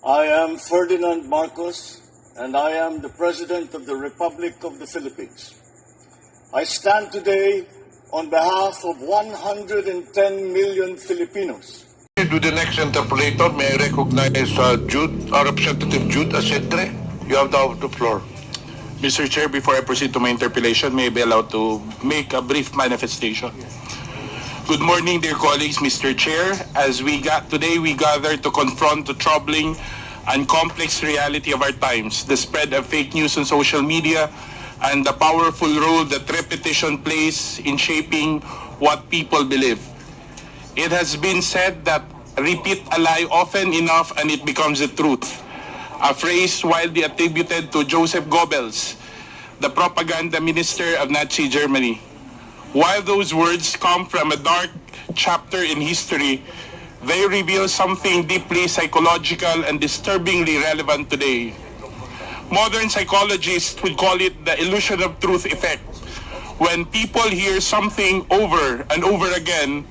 I am Ferdinand Marcos, and I am the President of the Republic of the Philippines. I stand today on behalf of 110 million Filipinos. To the next interpolator, may I recognize Representative Jude Asedre? You have the floor. Mr. Chair, before I proceed to my interpellation, may I be allowed to make a brief manifestation? Good morning, dear colleagues, Mr. Chair. As we gather to confront the troubling and complex reality of our times, the spread of fake news on social media, and the powerful role that repetition plays in shaping what people believe. It has been said that repeat a lie often enough and it becomes the truth. A phrase widely attributed to Joseph Goebbels, the propaganda minister of Nazi Germany. While those words come from a dark chapter in history, they reveal something deeply psychological and disturbingly relevant today. Modern psychologists would call it the illusion of truth effect. When people hear something over and over again,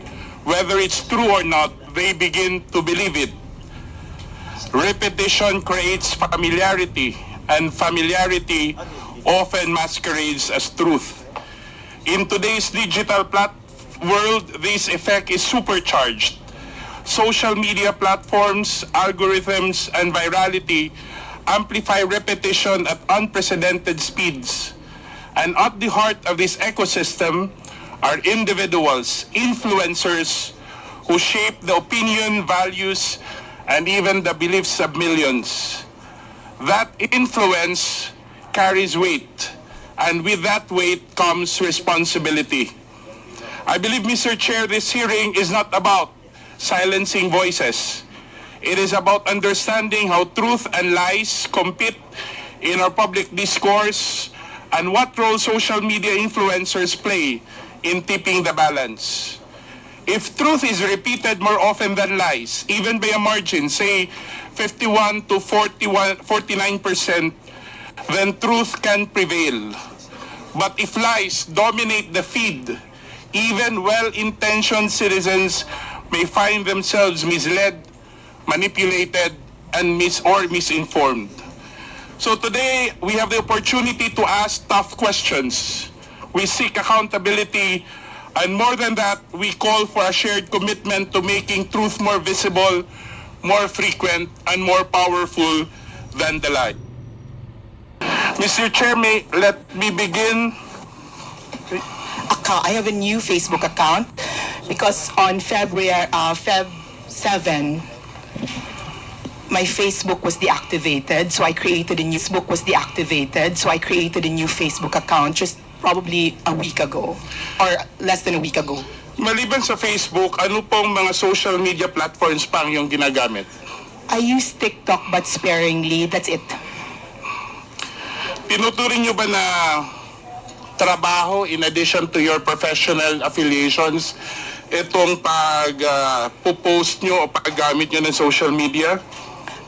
whether it's true or not, they begin to believe it. Repetition creates familiarity, and familiarity often masquerades as truth. In today's digital world, this effect is supercharged. Social media platforms, algorithms, and virality amplify repetition at unprecedented speeds. And at the heart of this ecosystem are individuals, influencers, who shape the opinion, values, and even the beliefs of millions. That influence carries weight, and with that weight comes responsibility. I believe, Mr. Chair, this hearing is not about silencing voices. It is about understanding how truth and lies compete in our public discourse and what role social media influencers play in tipping the balance. If truth is repeated more often than lies, even by a margin, say 51 to 49%, then truth can prevail. But if lies dominate the feed, even well-intentioned citizens may find themselves misled, manipulated, and misinformed. So today, we have the opportunity to ask tough questions. We seek accountability, and more than that, we call for a shared commitment to making truth more visible, more frequent, and more powerful than the lie. Mr. Chair, let me begin. I have a new Facebook account because on Feb 7, my Facebook was deactivated, so I created a new Facebook account just probably a week ago or less than a week ago. Maliban sa Facebook, ano pong mga social media platforms pa ang iyong ginagamit? I use TikTok but sparingly, that's it. Tinuturing niyo ba na trabaho in addition to your professional affiliations itong pag-post nyo o paggamit nyo ng social media?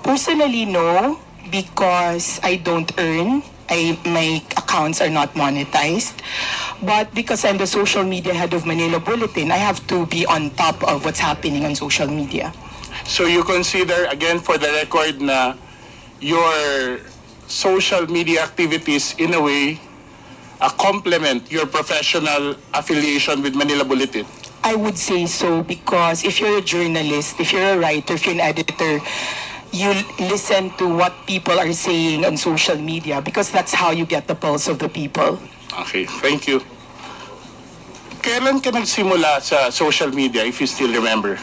Personally, no, because I don't earn. My accounts are not monetized. But because I'm the social media head of Manila Bulletin, I have to be on top of what's happening on social media. So you consider, again for the record, na your social media activities in a way complement your professional affiliation with Manila Bulletin? I would say so, because if you're a journalist, if you're a writer, if you're an editor, you listen to what people are saying on social media because that's how you get the pulse of the people. Okay, thank you. Kailan ka nagsimula sa social media, if you still remember?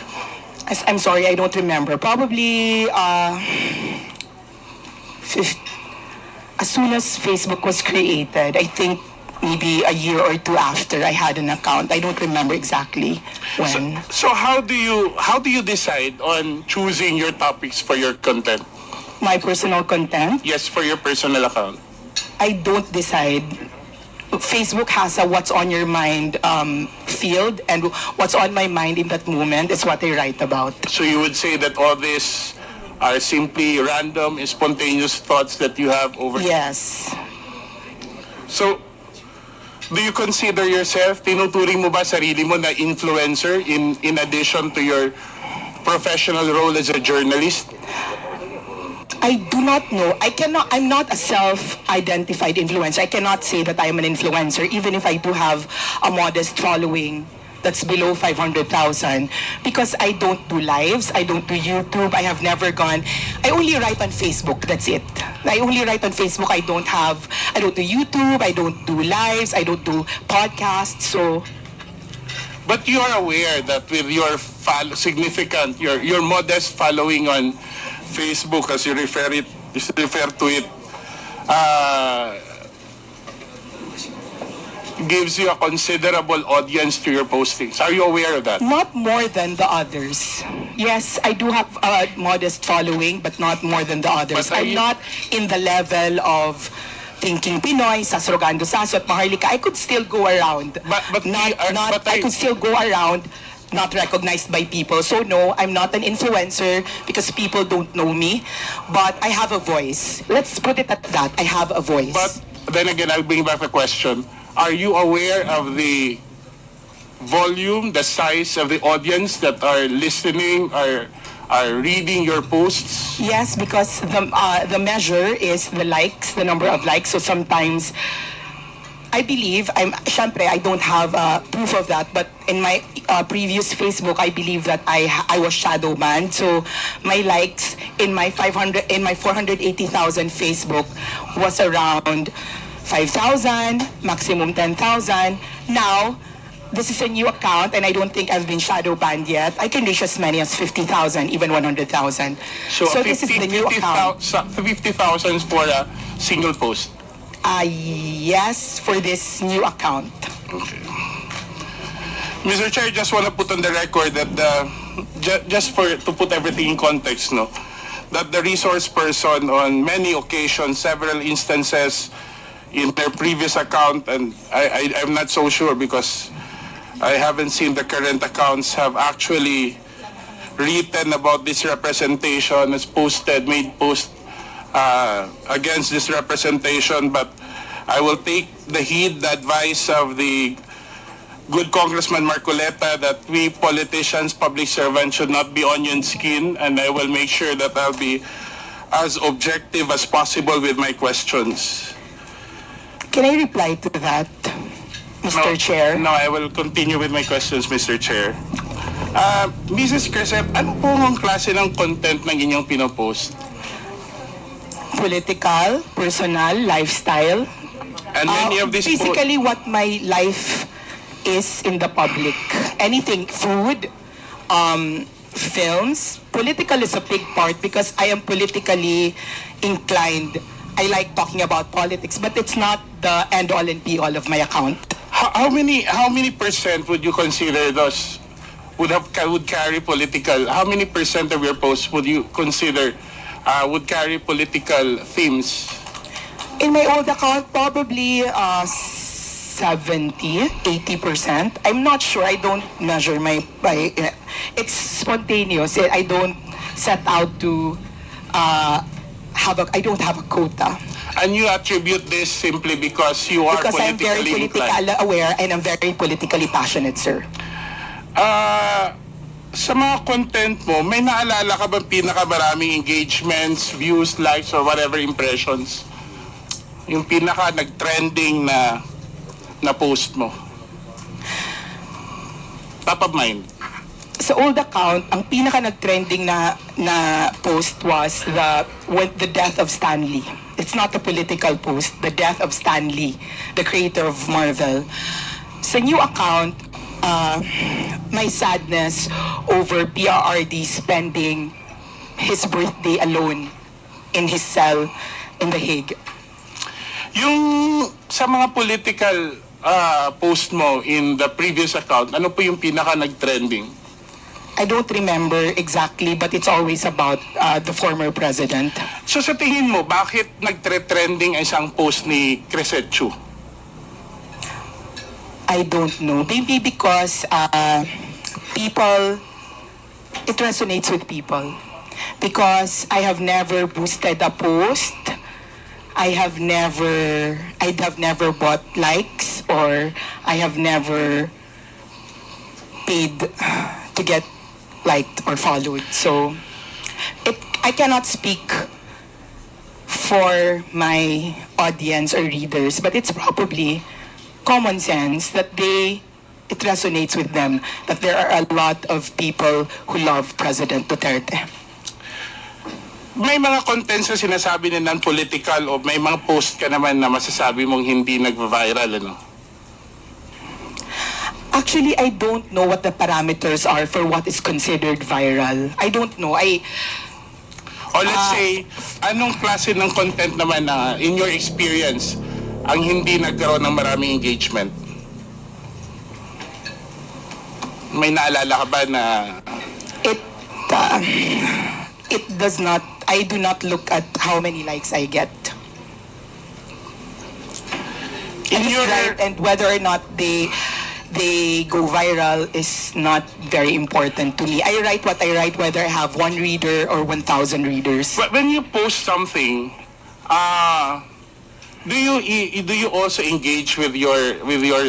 I'm sorry, I don't remember. Probably as soon as Facebook was created, I think maybe a year or two after I had an account. I don't remember exactly when. So how do you decide on choosing your topics for your content? My personal content? Yes, for your personal account. I don't decide. Facebook has a what's on your mind field, and what's on my mind in that moment is what I write about. So you would say that all this are simply random, spontaneous thoughts that you have over? Yes. So, do you consider yourself, tinuturing mo ba sarili mo na influencer in addition to your professional role as a journalist? I do not know. I'm not a self-identified influencer. I cannot say that I am an influencer, even if I do have a modest following that's below 500,000, because I don't do lives, I don't do YouTube, I have never gone. I only write on Facebook, that's it. I only write on Facebook. I don't do YouTube, I don't do lives, I don't do podcasts, so. But you are aware that with your significant, your modest following on Facebook, as you refer to it, gives you a considerable audience to your postings. Are you aware of that? Not more than the others. Yes, I do have a modest following, but not more than the others. I'm not in the level of Thinking Pinoy, Sasrogando Saso at Maharlika. I could still go around. I could still go around not recognized by people. So no, I'm not an influencer because people don't know me. But I have a voice. Let's put it at that. I have a voice. But then again, I'll bring back the question. Are you aware of the volume, the size of the audience that are listening, are reading your posts? Yes, because the measure is the likes, the number of likes. So sometimes, I believe, syempre, I don't have proof of that, but in my previous Facebook, I believe that I was shadow banned. So my likes in my 480,000 Facebook was around 5,000, maximum 10,000. Now, this is a new account and I don't think I've been shadow banned yet. I can reach as many as 50,000, even 100,000. So this is the new account. 50,000 for a single post? Yes, for this new account. Okay. Mr. Chair, just want to put on the record that to put everything in context, no, that the resource person on many occasions, several instances, in their previous account, and I'm not so sure because I haven't seen the current accounts, have actually written about this representation, has made post against this representation, but I will take the heed, the advice of the good Congressman Marcoleta that we politicians, public servants should not be onion skin, and I will make sure that I'll be as objective as possible with my questions. Can I reply to that, Mr. Chair? No, I will continue with my questions, Mr. Chair. Mrs. Crescent, ano po ang klase ng content ng inyong pinopost? Political, personal, lifestyle. And many of these basically what my life is in the public. Anything, food, films. Political is a big part because I am politically inclined. I like talking about politics, but it's not the end-all and be-all of my account. How many percent would you consider those would carry political? How many percent of your posts would you consider would carry political themes? In my old account, probably 70-80%. I'm not sure. I don't measure my it's spontaneous. I don't set out to I don't have a quota. And you attribute this simply because you are because I'm very politically aware and I'm very politically passionate, sir. Sa mga content mo, may naalala ka bang pinakamaraming engagements, views, likes, or whatever impressions? Yung pinaka nag-trending na post mo? Top of mind. Sa old account, ang pinaka nag-trending na post was the death of Stan Lee. It's not a political post. The death of Stan Lee, the creator of Marvel. Sa new account, my sadness over PRRD spending his birthday alone in his cell in The Hague. Yung sa mga political post mo in the previous account, ano po yung pinaka nag-trending? I don't remember exactly, but it's always about the former president. So sa tingin mo, bakit nag-trending isang post ni Crescencio? I don't know. Maybe because it resonates with people. Because I have never boosted a post. I'd have never bought likes, or I have never paid to get liked or followed. So I cannot speak for my audience or readers, but it's probably common sense that it resonates with them that there are a lot of people who love President Duterte. May mga contents na sinasabi na non-political o may mga post ka naman na masasabi mong hindi nag-viral, ano? Actually, I don't know what the parameters are for what is considered viral. I don't know. O let's say, anong klase ng content naman na, in your experience, ang hindi nagkaroon ng maraming engagement? May naalala ka ba na... It does not, I do not look at how many likes I get. And whether or not they go viral is not very important to me. I write what I write, whether I have 1 reader or 1,000 readers. But when you post something, do you also engage with your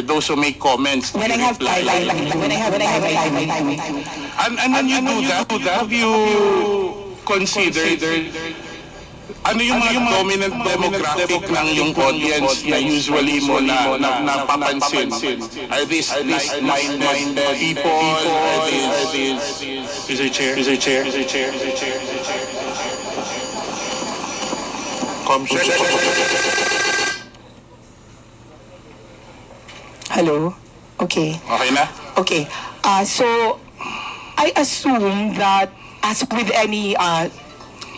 those who make comments? When I have time, when I have time. And when you do that, have you considered ano yung mga dominant demographic ng yung audience na usually mo na napapansin? Are these like-minded people? Are these... Is there a chair? Hello? Okay. Okay na? Okay. So, I assume that as with any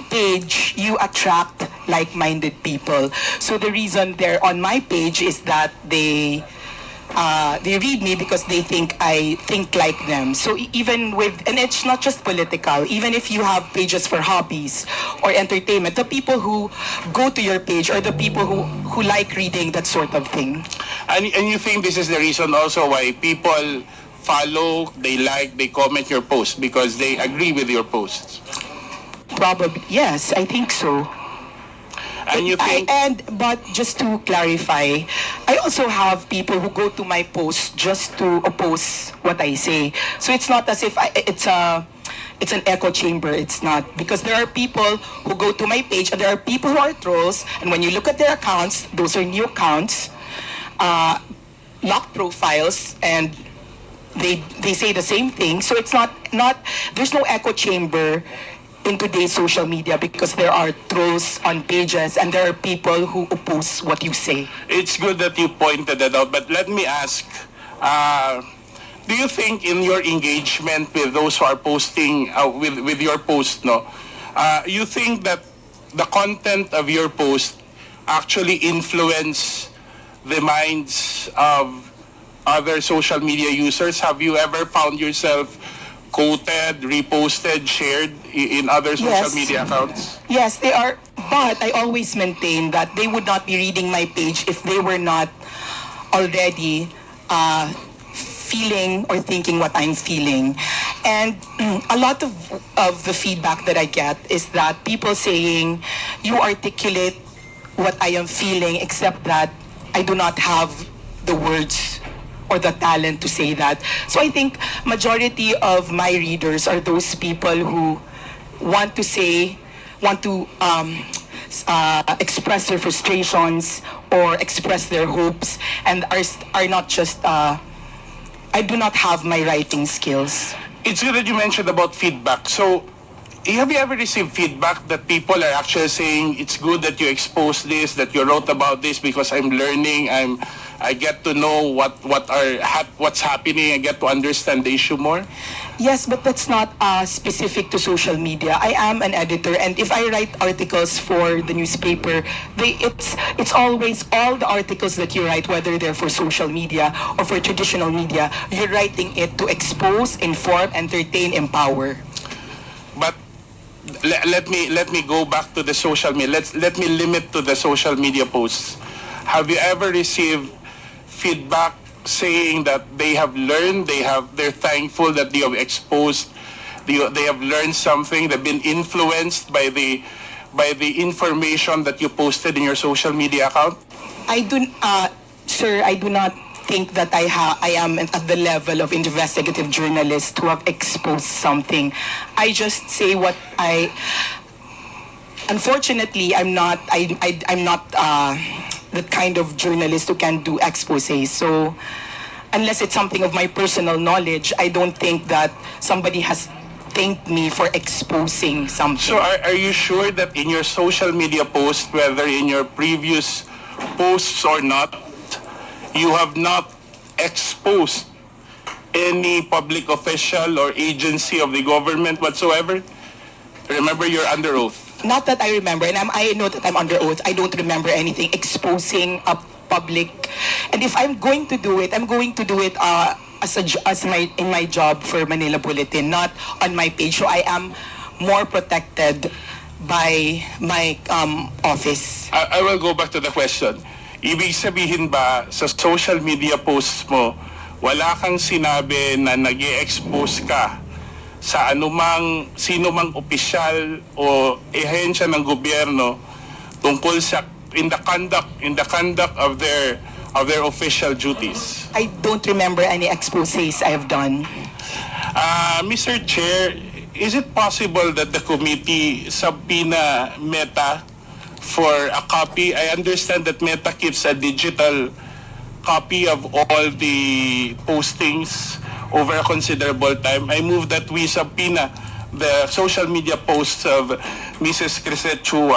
page, you attract like-minded people. So the reason they're on my page is that they read me because they think I think like them. So even with, and it's not just political, even if you have pages for hobbies or entertainment, the people who go to your page are the people who like reading that sort of thing. And you think this is the reason also why people follow, they like, they comment your posts because they agree with your posts? Probably, yes, I think so. And you think... But just to clarify, I also have people who go to my posts just to oppose what I say. So it's not as if it's an echo chamber. It's not. Because there are people who go to my page and there are people who are trolls. And when you look at their accounts, those are new accounts, locked profiles, and they say the same thing. So it's not there's no echo chamber in today's social media because there are trolls on pages and there are people who oppose what you say. It's good that you pointed that out, but let me ask, do you think in your engagement with those who are posting, with your post, you think that the content of your post actually influence the minds of other social media users? Have you ever found yourself quoted, reposted, shared in other social media accounts? Yes, they are. But I always maintain that they would not be reading my page if they were not already feeling or thinking what I'm feeling. And a lot of the feedback that I get is that people saying, you articulate what I am feeling, except that I do not have the words or the talent to say that. So I think majority of my readers are those people who want to express their frustrations or express their hopes and are not just, I do not have my writing skills. It's good that you mentioned about feedback. So, have you ever received feedback that people are actually saying, it's good that you exposed this, that you wrote about this because I'm learning, I get to know what's happening, I get to understand the issue more? Yes, but that's not specific to social media. I am an editor, and if I write articles for the newspaper, it's always all the articles that you write, whether they're for social media or for traditional media, you're writing it to expose, inform, entertain, empower. But let me go back to the social media. Let me limit to the social media posts. Have you ever received feedback saying that they have learned, they're thankful that they have exposed, they have learned something, they've been influenced by the information that you posted in your social media account? Sir, I do not think that I am at the level of investigative journalist who have exposed something. I just say what unfortunately, I'm not the kind of journalist who can do exposés. So unless it's something of my personal knowledge, I don't think that somebody has thanked me for exposing something. So are you sure that in your social media post, whether in your previous posts or not, you have not exposed any public official or agency of the government whatsoever? Remember, you're under oath. Not that I remember, and I know that I'm under oath. I don't remember anything exposing a public. And if I'm going to do it, I'm going to do it in my job for Manila Bulletin, not on my page. So I am more protected by my office. I will go back to the question. Ibig sabihin ba sa social media posts mo, wala kang sinabi na nag-i-expose ka sa sino mang opisyal o ehensya ng gobyerno tungkol sa in the conduct of their official duties? I don't remember any exposés I have done. Mr. Chair, is it possible that the committee subpoena Meta for a copy? I understand that Meta keeps a digital copy of all the postings over a considerable time. I move that we subpoena the social media posts of Mrs. Crisette Chu.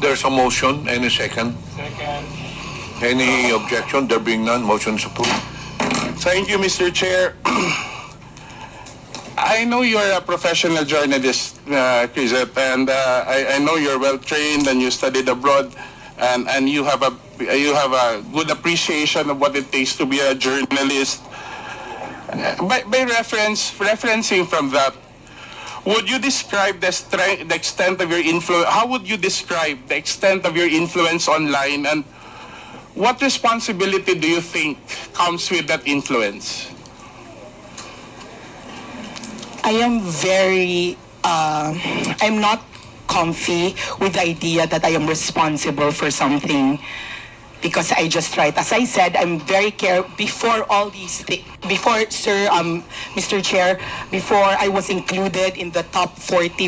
There's a motion. Any second? Second. Any objection? There being none, motion is approved. Thank you, Mr. Chair. I know you're a professional journalist, Crisette, and I know you're well trained and you studied abroad, and you have a good appreciation of what it takes to be a journalist. By referencing from that, would you describe the extent of your influence? How would you describe the extent of your influence online, and what responsibility do you think comes with that influence? I am I'm not comfy with the idea that I am responsible for something because I just write. As I said, I'm very careful before all these things. Before, sir, Mr. Chair, before I was included in the top 40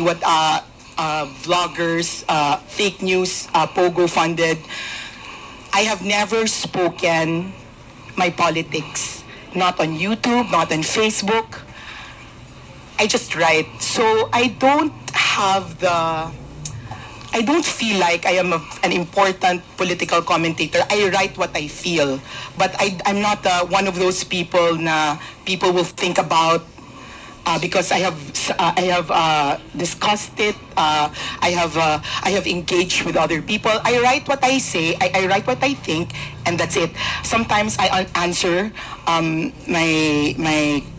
vloggers, fake news, Pogo funded, I have never spoken my politics. Not on YouTube, not on Facebook. I just write. So I don't feel like I am an important political commentator. I write what I feel. But I'm not one of those people na people will think about because I have discussed it. I have engaged with other people. I write what I say. I write what I think, and that's it. Sometimes I answer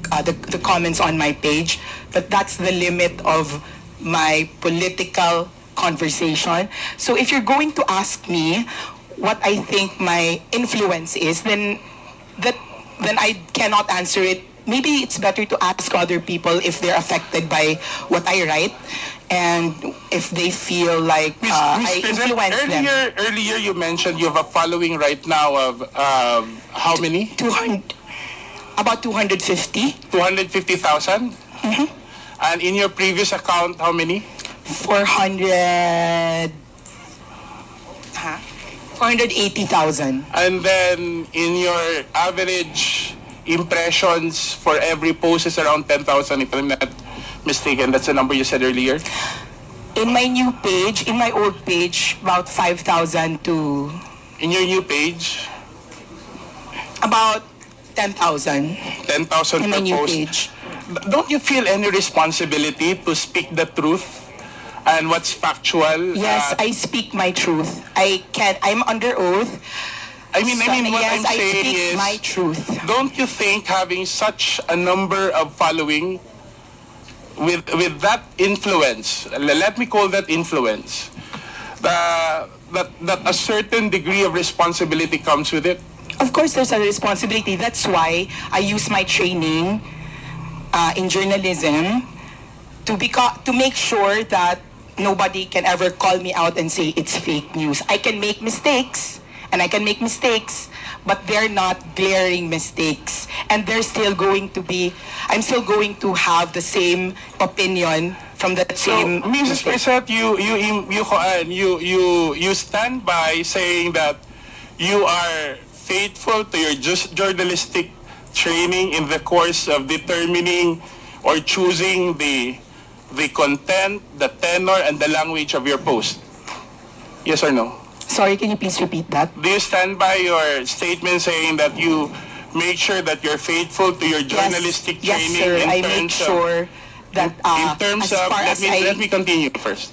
the comments on my page, but that's the limit of my political conversation. So if you're going to ask me what I think my influence is, then I cannot answer it. Maybe it's better to ask other people if they're affected by what I write and if they feel like I influence them. Earlier you mentioned you have a following right now of how many? About 250. 250,000? Mm-hmm. And in your previous account, how many? 480,000. And then in your average impressions for every post is around 10,000, if I'm not mistaken. That's the number you said earlier. In my new page, in my old page, about 5,000 to... In your new page? About 10,000. 10,000 in per my new post. page. Don't you feel any responsibility to speak the truth and what's factual? Yes, I speak my truth. I'm under oath. I mean, what yes, I'm saying I speak is, my truth. don't you think having such a number of following with that influence, let me call that influence, that a certain degree of responsibility comes with it? Of course, there's a responsibility. That's why I use my training in journalism to make sure that nobody can ever call me out and say it's fake news. I can make mistakes, but they're not glaring mistakes. And I'm still going to have the same opinion from that same. Mrs. Preset, you stand by saying that you are faithful to your journalistic training in the course of determining or choosing the content, the tenor, and the language of your post. Yes or no? Sorry, can you please repeat that? Do you stand by your statement saying that you make sure that you're faithful to your journalistic Yes, training sir. in I terms make sure that in terms as of far as I let me continue first.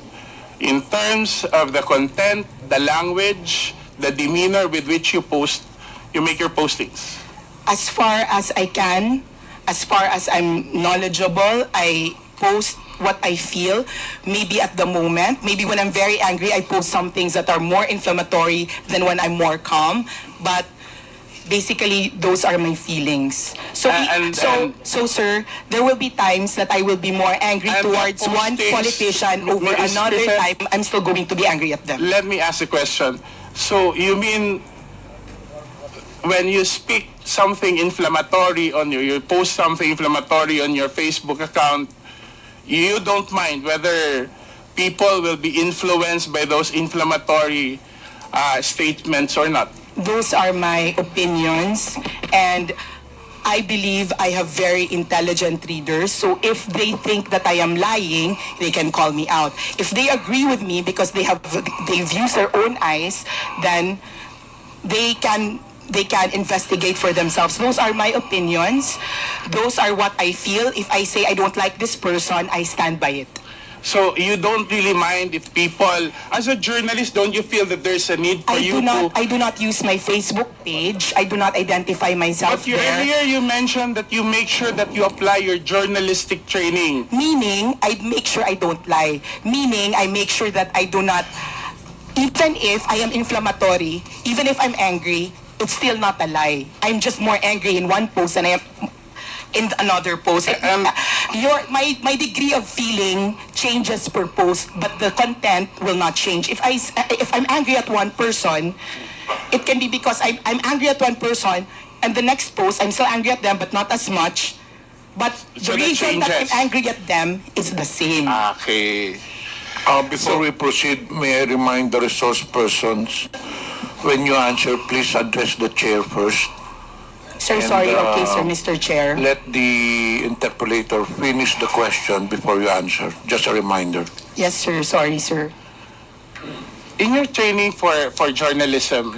In terms of the content, the language, the demeanor with which you post, you make your postings. as far as I can, as far as I'm knowledgeable, I post what I feel. Maybe at the moment, maybe when I'm very angry, I post some things that are more inflammatory than when I'm more calm. But basically, those are my feelings. So, so sir, there will be times that I will be more angry towards one politician over another time. I'm still going to be angry at them. Let me ask a question. So you mean when you speak something inflammatory on you post something inflammatory on your Facebook account, you don't mind whether people will be influenced by those inflammatory statements or not? Those are my opinions, and I believe I have very intelligent readers. So if they think that I am lying, they can call me out. If they agree with me because they've used their own eyes, then they can investigate for themselves. Those are my opinions. Those are what I feel. If I say I don't like this person, I stand by it. So you don't really mind if people, as a journalist, don't you feel that there's a need for I do not use my Facebook page. I do not identify myself But earlier you mentioned that you make sure that you apply your journalistic training. Meaning, I make sure I don't lie. Meaning, I make sure that I do not, even if I am inflammatory, even if I'm angry, it's still not a lie. I'm just more angry in one post than I am in another post. My degree of feeling changes per post, but the content will not change. If I'm angry at one person, it can be because I'm angry at one person, and the next post I'm still angry at them, but not as much. But So the that reason that I'm changes. angry at them is the same. Okay. Before we proceed, may I remind the resource persons, when you answer, please address the chair first. Sir, And, sorry. Okay, sir, Mr. Chair. Let the interpolator finish the question before you answer. Just a reminder. Yes, sir. Sorry, sir. In your training for journalism,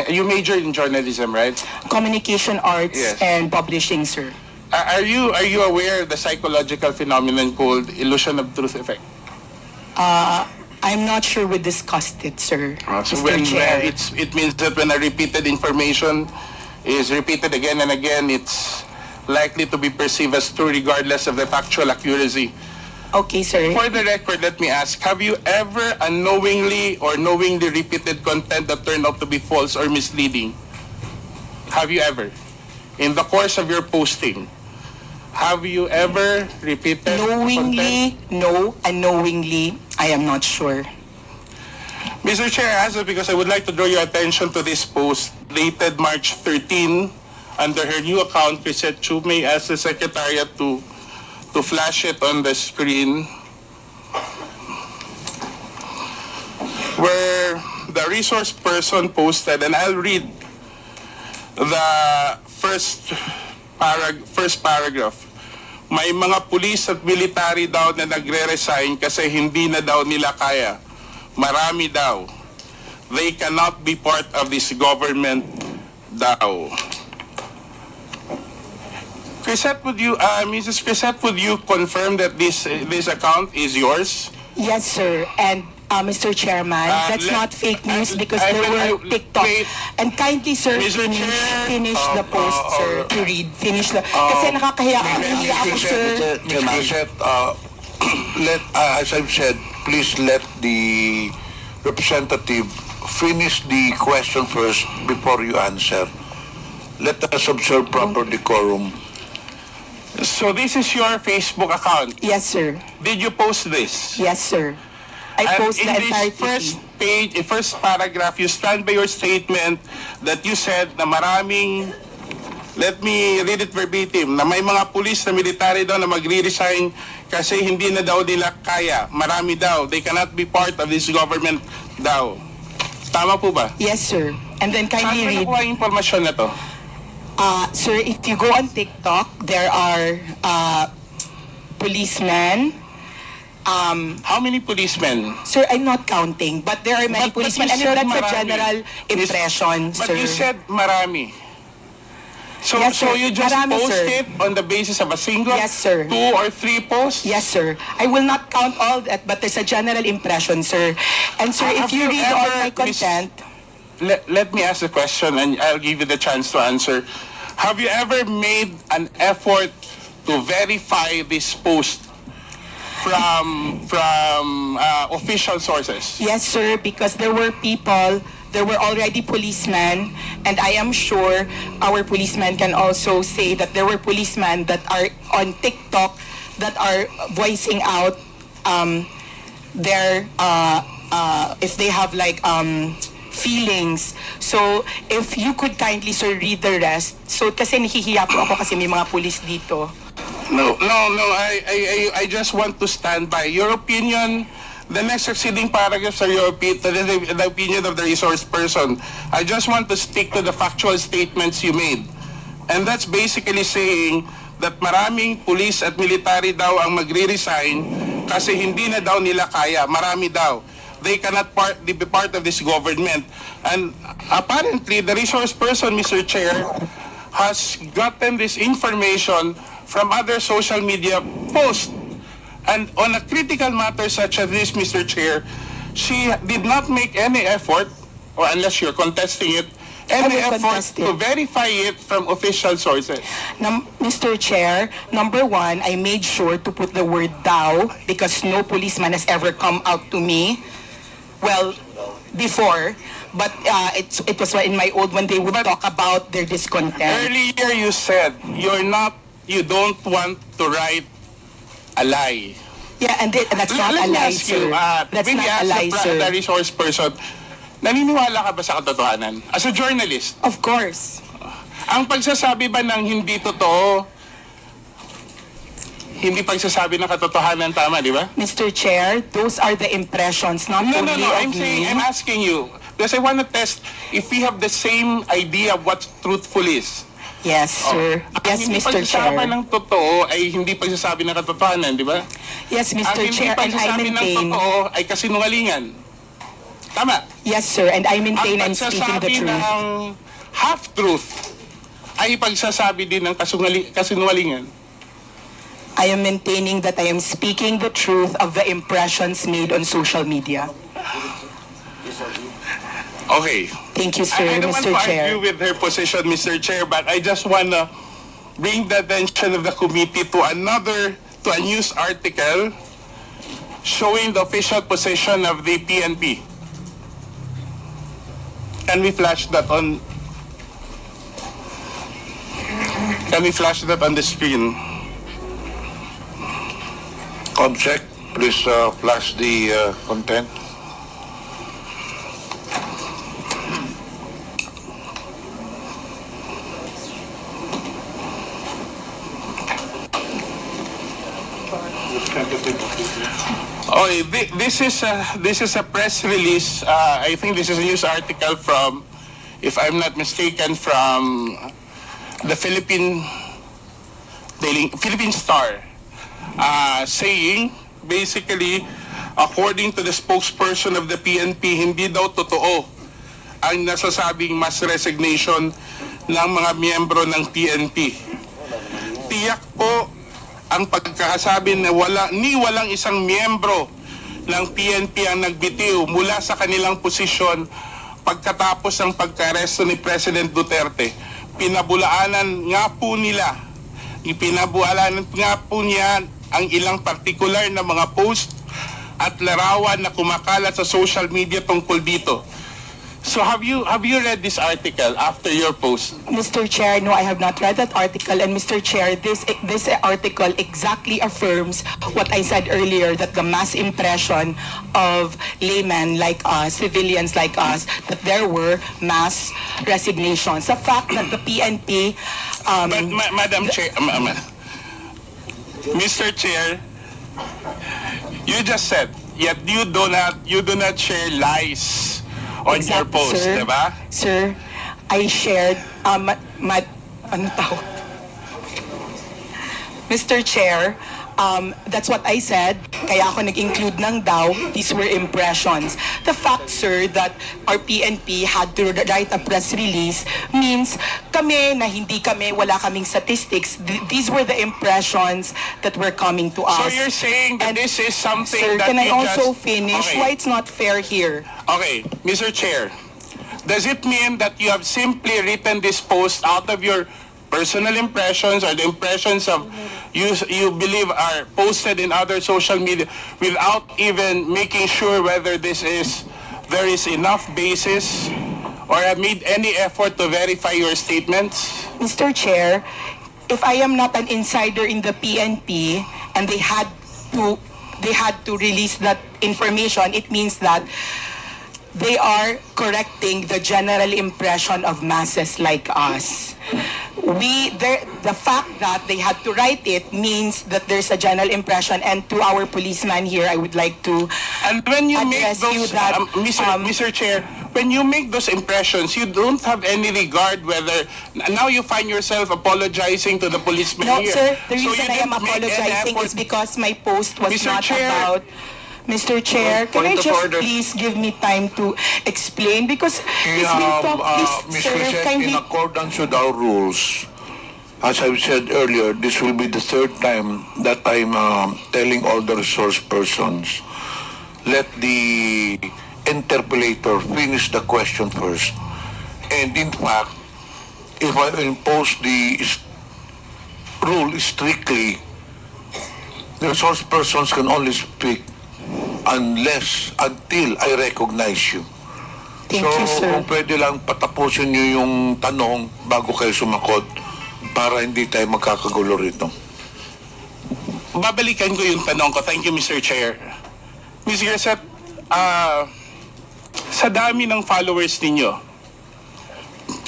you major in journalism, right? Communication arts Yes. and publishing, sir. Are you aware of the psychological phenomenon called illusion of truth effect? I'm not sure we discussed it, sir. So Mr. when Chair. it means that when a repeated information is repeated again and again, it's likely to be perceived as true regardless of the factual accuracy. Okay, sir. For the record, let me ask, have you ever unknowingly or knowingly repeated content that turned out to be false or misleading? Have you ever? In the course of your posting, have you ever repeated Knowingly, no. Unknowingly, I am not sure. Mr. Chair, I ask it because I would like to draw your attention to this post dated March 13 under her new account, Chrisette Chu. May I ask the Secretariat to flash it on the screen, where the resource person posted, and I'll read the first paragraph. May mga pulis at military daw na nagre-resign kasi hindi na daw nila kaya. Marami daw. They cannot be part of this government daw. Chrisette, Mrs. Chrisette, would you confirm that this account is yours? Yes, sir. And Mr. Chairman, that's not fake news because there were TikTok. wait. And kindly, sir, Mr. Chair. finish the post, sir, to read. Finish the... Kasi nakakahiya ako. Nahiya ako, sir. Chrisette, as I've said, please let the representative finish the question first before you answer. Let us observe proper decorum. So this is your Facebook account. Yes, sir. Did you post this? Yes, sir. I post the in this entire first page, first paragraph, you stand by your statement that you said na maraming, let me read it verbatim, na may mga pulis na military daw na magre-resign kasi hindi na daw nila kaya. Marami daw. They cannot be part of this government daw. Tama po ba? Yes, sir. And then Saan kindly mo read. nakuha yung impormasyon na to? Sir, if you go on TikTok, there are policemen. How many policemen? Sir, I'm not counting, but there are many policemen, you and said that's a marami. general impression, But sir. you said marami. So, Yes, so sir. you just Marami, post sir. it on the basis of a single, Yes, sir. 2 or 3 posts? Yes, sir. I will not count all that, but there's a general impression, sir. And sir, if Have you you read all ever my content, Let me ask the question and I'll give you the chance to answer. Have you ever made an effort to verify this post from official sources? yes, sir, because there were already policemen, and I am sure our policemen can also say that there were policemen that are on TikTok that are voicing out their if they have like feelings. So if you could kindly, sir, read the rest. So kasi nahihiya po ako kasi may mga police dito. No. I just want to stand by your opinion. The next succeeding paragraphs are your the opinion of the resource person. I just want to stick to the factual statements you made. And that's basically saying that maraming police at military daw ang magre-resign kasi hindi na daw nila kaya. Marami daw. They cannot be part of this government. And apparently, the resource person, Mr. Chair, has gotten this information from other social media posts. And on a critical matter such as this, Mr. Chair, she did not make any effort, or unless you're contesting it, any I will effort contest it. to verify it from official sources. Mr. Chair, number one, I made sure to put the word thou because no policeman has ever come out to me. Well, before, but it was in my old when they would talk about their discontent. Earlier you said you don't want to write a lie. Yeah, and that's not Let a me lie, ask you, sir. That's when not you a ask lie, sir. the resource person, naniniwala ka ba sa katotohanan? As a journalist, Of course. ang pagsasabi ba ng hindi totoo, hindi pagsasabi ng katotohanan, tama, di ba? Mr. Chair, those are the impressions, not No, only I'm of saying, me. I'm asking you, because I want to test if we have the same idea of what truthful is. Yes, sir. Yes, Ang hindi Mr. pagsasabi Chair. ng totoo ay hindi pagsasabi ng katotohanan, di ba? Yes, Ang Mr. hindi Chair, and I pagsasabi ng maintain. totoo ay kasinungalingan. Tama? Yes, sir, and I maintain Ang I'm speaking the pagsasabi truth. ng half-truth ay pagsasabi din ng kasinungalingan. I am maintaining that I am speaking the truth of the impressions made on social media. Okay. Thank you, sir, I don't Mr. want to Chair. argue with her position, Mr. Chair, but I just want to bring the attention of the committee to a news article showing the official position of the PNP. Can we flash that on? Can we flash that on the screen? Object, please flash the content. Okay, this is a press release. I think this is a news article from, if I'm not mistaken, from the Philippine Star, saying basically, according to the spokesperson of the PNP, hindi daw totoo ang nasasabing mass resignation ng mga miyembro ng PNP. Tiyak po ang pagkakasabi na walang isang miyembro ng PNP ang nagbitiw mula sa kanilang posisyon pagkatapos ng pagka-aresto ni President Duterte. Pinabulaanan nga po niya ang ilang partikular na mga post at larawan na kumakalat sa social media tungkol dito. So have you read this article after your post? Mr. Chair, no, I have not read that article. And Mr. Chair, this article exactly affirms what I said earlier, that the mass impression of laymen like us, civilians like us, that there were mass resignations. The fact that the PNP... But Madam Chair, Mr. Chair, You just said, yet you do not share lies on your post, sir. diba? Sir, I shared, ano tawag? Mr. Chair, that's what I said. Kaya ako nag-include ng daw. These were impressions. The fact, sir, that our PNP had to write a press release means kami na hindi kami, wala kaming statistics. These were the impressions that were coming to us. So you're saying that And, this is something sir, that can I you also just... finish? Okay. Why it's not fair here? Okay, Mr. Chair, does it mean that you have simply written this post out of your personal impressions or the impressions of you believe are posted in other social media without even making sure whether there is enough basis or have made any effort to verify your statements? Mr. Chair, if I am not an insider in the PNP and they had to release that information, it means that they are correcting the general impression of masses like us. The fact that they had to write it means that there's a general impression, and to our policeman here, I would like to And when you make address you those, that, Mr. Chair, when you make those impressions, you don't have any regard whether now you find yourself apologizing to the policeman No, here. sir, the So reason you I am didn't make any apologizing effort- is because my post was Mr. not Chair. about... Mr. Chair, can I Point of just order. please give me time to explain? Because it's been talked, Ms. sir, Crisette, kindly... in accordance with our rules, as I've said earlier, this will be the third time that I'm telling all the resource persons, let the interpellator finish the question first. And in fact, if I impose the rule strictly, the resource persons can only speak until I recognize you. Thank you, sir. Kung pwede lang patapusin niyo yung tanong bago kayo sumakot para hindi tayo magkakagulo rito. Babalikan ko yung tanong ko. Thank you, Mr. Chair. Ms. Grisette, sa dami ng followers ninyo,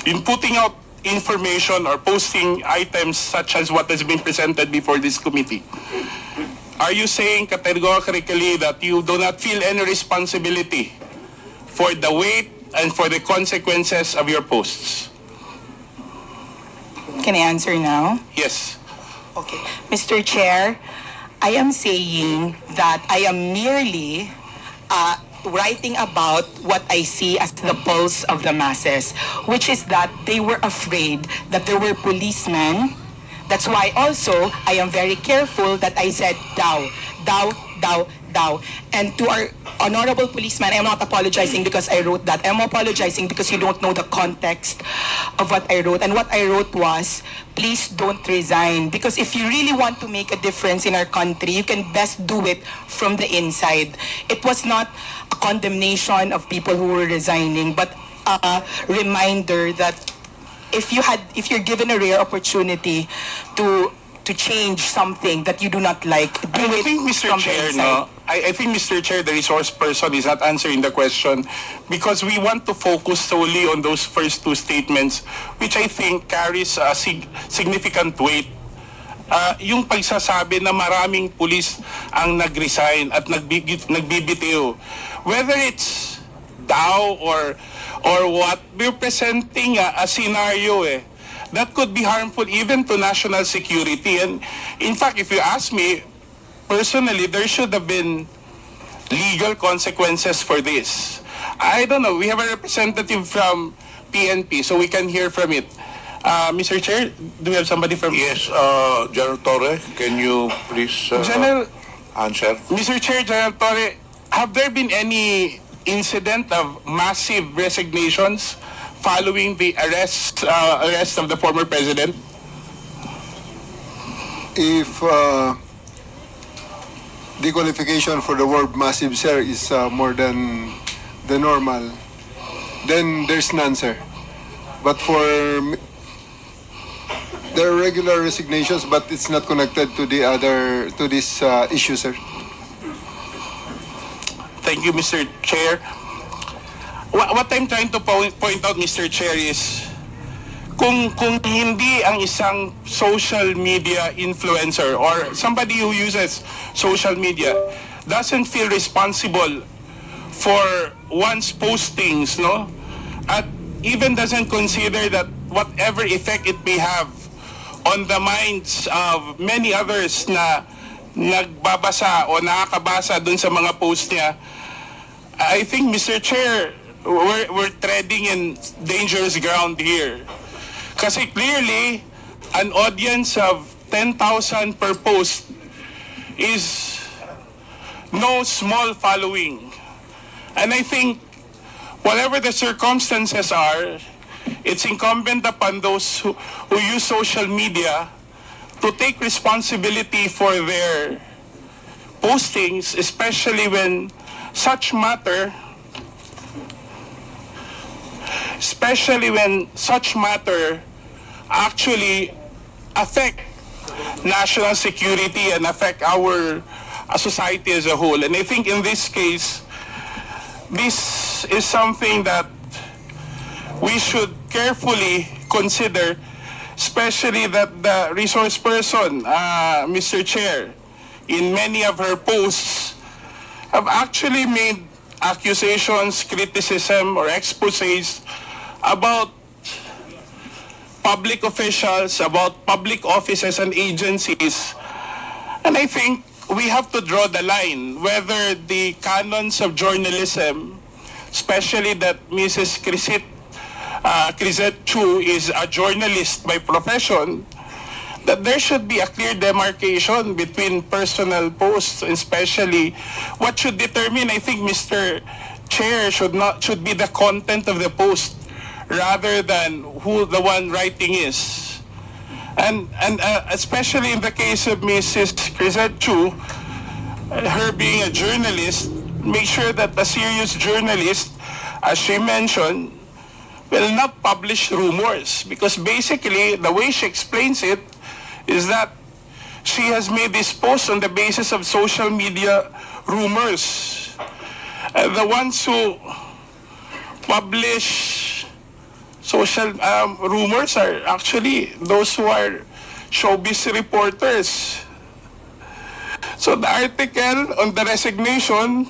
in putting out information or posting items such as what has been presented before this committee, are you saying categorically that you do not feel any responsibility for the weight and for the consequences of your posts? Can I answer now? Yes. Okay. Mr. Chair, I am saying that I am merely writing about what I see as the pulse of the masses, which is that they were afraid that there were policemen. That's why also I am very careful that I said thou. And to our honorable policeman, I am not apologizing because I wrote that. I am apologizing because you don't know the context of what I wrote. And what I wrote was, please don't resign. Because if you really want to make a difference in our country, you can best do it from the inside. It was not a condemnation of people who were resigning, but a reminder that if you're given a rare opportunity to change something that you do not like, do I it think, Mr. from the Chair, inside. I think, Mr. Chair, the resource person is not answering the question because we want to focus solely on those first two statements, which I think carries a significant weight. Yung pagsasabi na maraming pulis ang nag-resign at nagbibitiw, whether it's daw or what, we're presenting a scenario that could be harmful even to national security. And in fact, if you ask me, personally, there should have been legal consequences for this. I don't know. We have a representative from PNP, so we can hear from it. Mr. Chair, do we have somebody from... Yes, General Torre, can you please General, answer? Mr. Chair, General Torre, have there been any incident of massive resignations following the arrest of the former president? If the qualification for the word massive, sir, is more than the normal, then there's none, sir. But for there are regular resignations, but it's not connected to this issue, sir. Thank you, Mr. Chair. What I'm trying to point out, Mr. Chair, is kung hindi ang isang social media influencer or somebody who uses social media doesn't feel responsible for one's postings, no? At even doesn't consider that whatever effect it may have on the minds of many others na nagbabasa o nakakabasa dun sa mga post niya, I think, Mr. Chair, we're treading in dangerous ground here. Kasi clearly, an audience of 10,000 per post is no small following. And I think, whatever the circumstances are, it's incumbent upon those who use social media to take responsibility for their postings, especially when such matter actually affect national security and affect our society as a whole. And I think in this case, this is something that we should carefully consider, especially that the resource person, Mr. Chair, in many of her posts have actually made accusations, criticism, or exposés about public officials, about public offices and agencies. And I think we have to draw the line whether the canons of journalism, especially that Mrs. Crisette Chu is a journalist by profession, that there should be a clear demarcation between personal posts, especially what should determine, I think, Mr. Chair, should be the content of the post rather than who the one writing is. And especially in the case of Mrs. Crisette Chu, her being a journalist, make sure that a serious journalist, as she mentioned, will not publish rumors, because basically the way she explains it is that she has made this post on the basis of social media rumors. The ones who publish social rumors are actually those who are showbiz reporters. So the article on the resignation,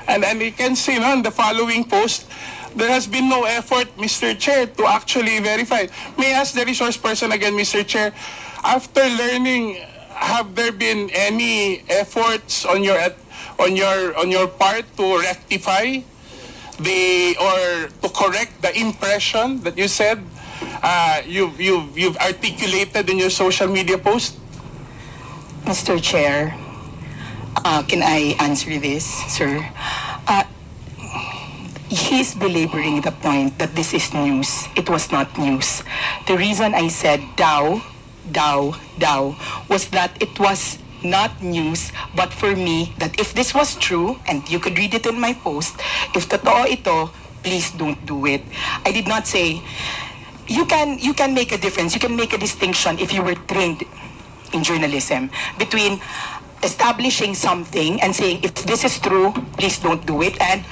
and you can see on the following post, there has been no effort, Mr. Chair, to actually verify. May I ask the resource person again, Mr. Chair, after learning, have there been any efforts on your part to rectify or to correct the impression that you said you've articulated in your social media post? Mr. Chair, can I answer this, sir? He's belaboring the point that this is news. It was not news. The reason I said daw was that it was not news, but for me, that if this was true, and you could read it in my post, if totoo ito, please don't do it. I did not say, you can make a difference, you can make a distinction if you were trained in journalism between establishing something and saying, if this is true, please don't do it, and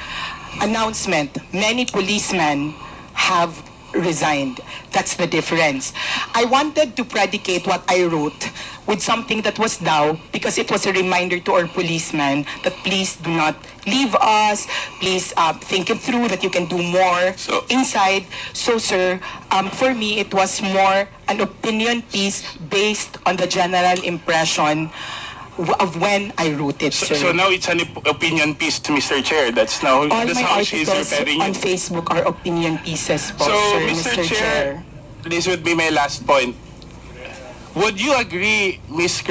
announcement, many policemen have resigned. That's the difference. I wanted to predicate what I wrote with something that was daw, because it was a reminder to our policemen that please do not leave us, please think it through, that you can do more inside. So sir, for me it was more an opinion piece based on the general impression of when I wrote it, sir. So now it's an opinion piece, Mr. Chair. That's how she's referring on it. Facebook are opinion pieces po, So, sir, Mr. Chair, this would be my last point. Would you agree, Mrs.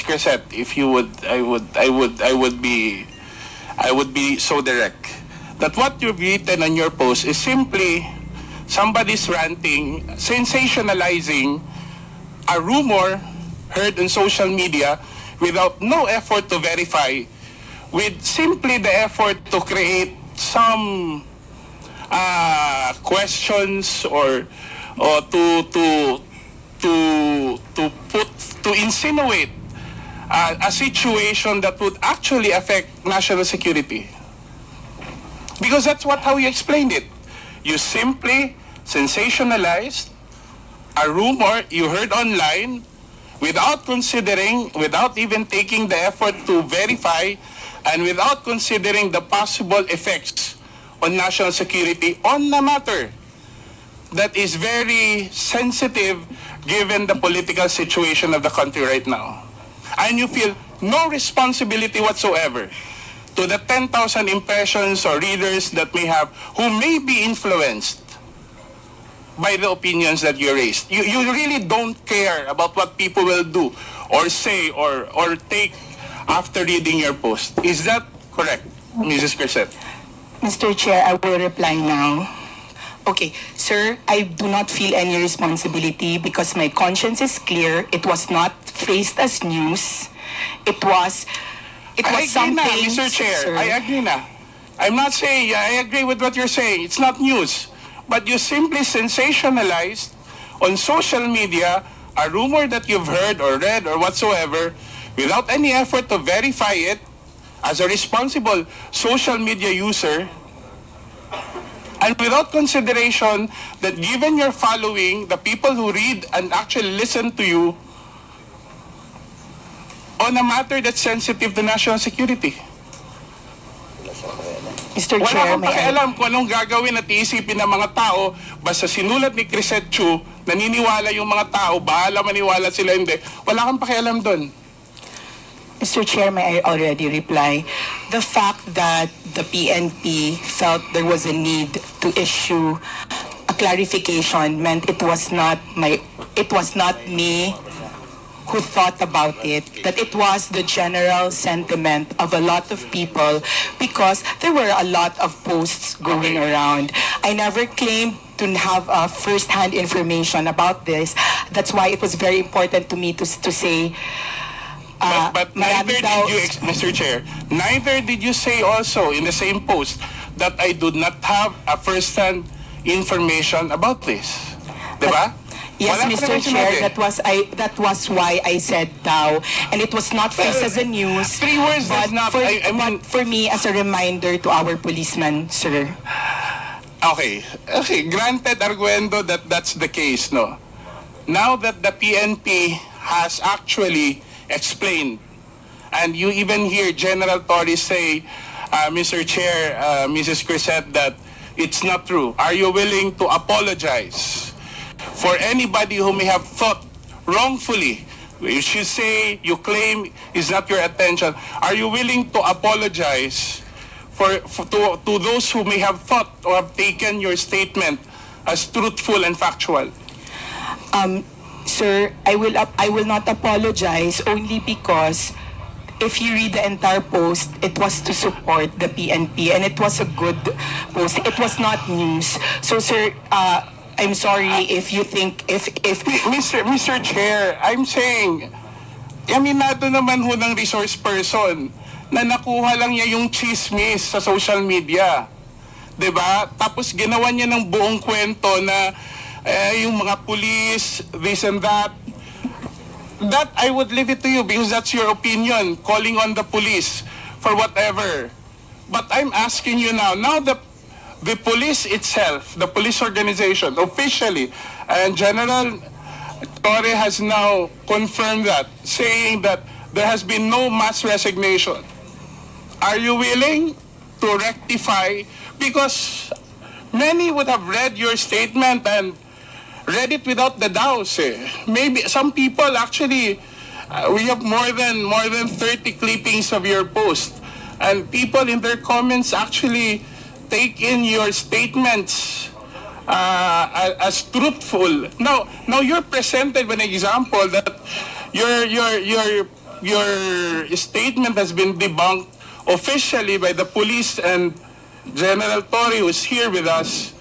Crisette, if you would, I would be so direct that what you've written on your post is simply somebody's ranting, sensationalizing a rumor heard on social media without no effort to verify, with simply the effort to create some questions or to insinuate a situation that would actually affect national security. Because that's how you explained it. You simply sensationalized a rumor you heard online without considering, without even taking the effort to verify, and without considering the possible effects on national security on the matter that is very sensitive given the political situation of the country right now. And you feel no responsibility whatsoever to the 10,000 impressions or readers that may have, who may be influenced by the opinions that you raised. You really don't care about what people will do or say or take after reading your post. Is that correct, Mrs. Crisette? Mr. Chair, I will reply now. Okay, sir, I do not feel any responsibility because my conscience is clear. It was not phrased as news. It was something. I agree na, Mr. Chair. Sir. I agree na. I'm not saying, I agree with what you're saying. It's not news. But you simply sensationalized on social media a rumor that you've heard or read or whatsoever without any effort to verify it as a responsible social media user, and without consideration that given your following, the people who read and actually listen to you on a matter that's sensitive to national security. Mr. Wala Chair, kang may I... pakialam kung anong gagawin at iisipin ng mga tao, basta sinulat ni Crisette Chu, naniniwala yung mga tao, bahala maniwala sila, hindi. Wala kang pakialam doon. Mr. Chair, may I already reply? The fact that the PNP felt there was a need to issue a clarification meant it was not me who thought about it, that it was the general sentiment of a lot of people because there were a lot of posts going around. I never claimed to have first-hand information about this. That's why it was very important to me to say But neither did you, Mr. Chair, neither did you say also in the same post that I do not have a first-hand information about this. Diba? Yes, Wala Mr. Chair, that was why I said daw, and it was not phrased as a news. 3 words but does not, but for me as a reminder to our policemen, sir. Okay, granted arguendo that that's the case, no? Now that the PNP has actually explained, and you even hear General Torres say, Mr. Chair, Mrs. Crisette, that it's not true. Are you willing to apologize for anybody who may have thought wrongfully? You should say, you claim is not your attention. Are you willing to apologize to those who may have thought or have taken your statement as truthful and factual? Sir, I will not apologize only because if you read the entire post, it was to support the PNP and it was a good post. It was not news. So, sir, I'm sorry if you think if Mr. Chair, I'm saying, aminado naman ho ng resource person na nakuha lang niya yung chismis sa social media. 'Di ba? Tapos ginawa niya ng buong kwento na yung mga police, this and that. That I would leave it to you because that's your opinion, calling on the police for whatever. But I'm asking you now the police itself, the police organization, officially, and General Torre has now confirmed that, saying that there has been no mass resignation. Are you willing to rectify? Because many would have read your statement and read it without the doubts. Maybe some people actually, we have more than 30 clippings of your post, and people in their comments actually take in your statements as truthful. Now you're presented with an example that your statement has been debunked officially by the police and General Torre, who is here with us.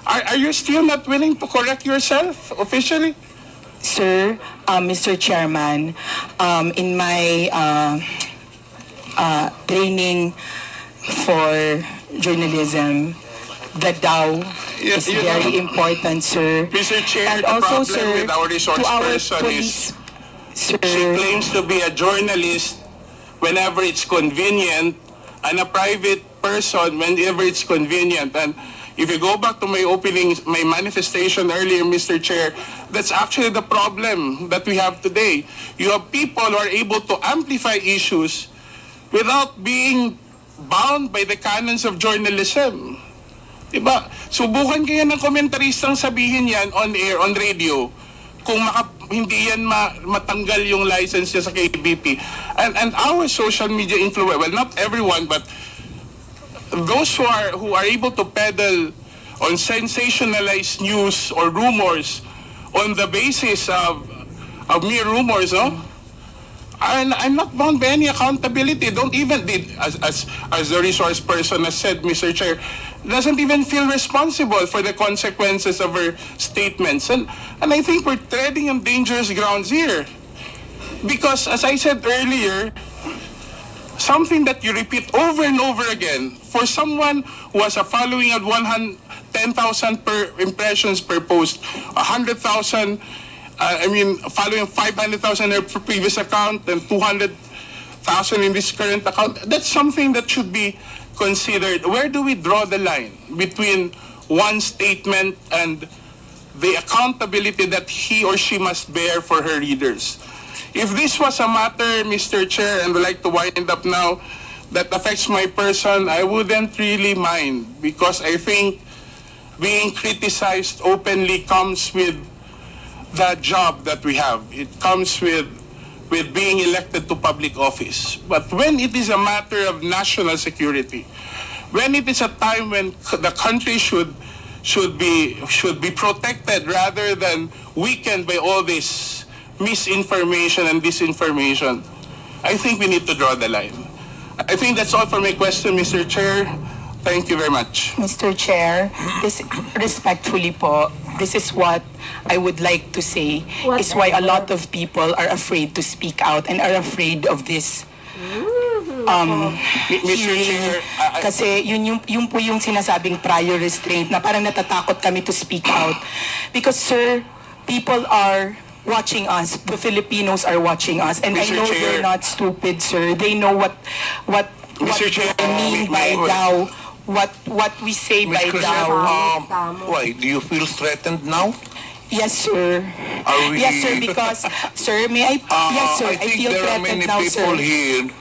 Are you still not willing to correct yourself officially? Sir, Mr. Chairman, in my training for journalism, the DAO is very important, sir. Mr. Chair, And the also, problem sir, with our resource to our person police, is sir, she claims to be a journalist whenever it's convenient, and a private person whenever it's convenient. And if you go back to my manifestation earlier, Mr. Chair, that's actually the problem that we have today. You have people who are able to amplify issues without being bound by the canons of journalism. Diba? Subukan kayo ng komentaristang sabihin yan on air, on radio, kung hindi yan matanggal yung license niya sa KBP. And our social media influence, well, not everyone, but those who are able to peddle on sensationalized news or rumors on the basis of mere rumors, I'm not bound by any accountability. Don't even, as the resource person has said, Mr. Chair, doesn't even feel responsible for the consequences of her statements. And I think we're treading on dangerous grounds here. Because, as I said earlier, something that you repeat over and over again, for someone who has a following of 10,000 per impressions per post, 100,000, following 500,000 in her previous account and 200,000 in this current account, that's something that should be considered. Where do we draw the line between one statement and the accountability that he or she must bear for her readers? If this was a matter, Mr. Chair, and I'd like to wind up now, that affects my person, I wouldn't really mind, because I think being criticized openly comes with the job that we have. It comes with being elected to public office. But when it is a matter of national security, when it is a time when the country should be protected rather than weakened by all this misinformation and disinformation, I think we need to draw the line. I think that's all for my question, Mr. Chair. Thank you very much. Mr. Chair, respectfully po, this is what I would like to say is why a lot of people are afraid to speak out and are afraid of this Mr. Chair, kasi yun po yung sinasabing prior restraint na parang natatakot kami to speak out. Because, sir, people are watching us. The Filipinos are watching us. And Mr. I know Chair, they're not stupid, sir. They know what Mr. Chair, I mean by thou. What we say Ms. by Cruzet, thou. why? Do you feel threatened now? Yes, sir. Are we... Yes, sir, because, sir, may I... yes, sir, I think feel there are threatened many now, people sir. here.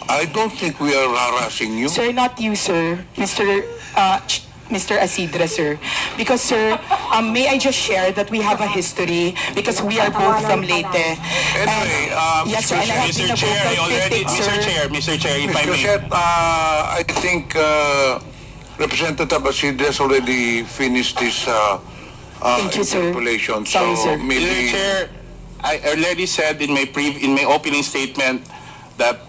I don't think we are harassing you. Sir, not you, sir. Mr. Asidra, sir. Because, sir, may I just share that we have a history because we are both from Leyte. Anyway, Yes, sir, and I have been a vocal critic, sir. Mr. Chair, if I Mr. may. Shet, I think Representative Asidre has already finished his Thank you, sir. interpolation. Sorry, so sir. maybe... Mr. Chair, I already said in my opening statement that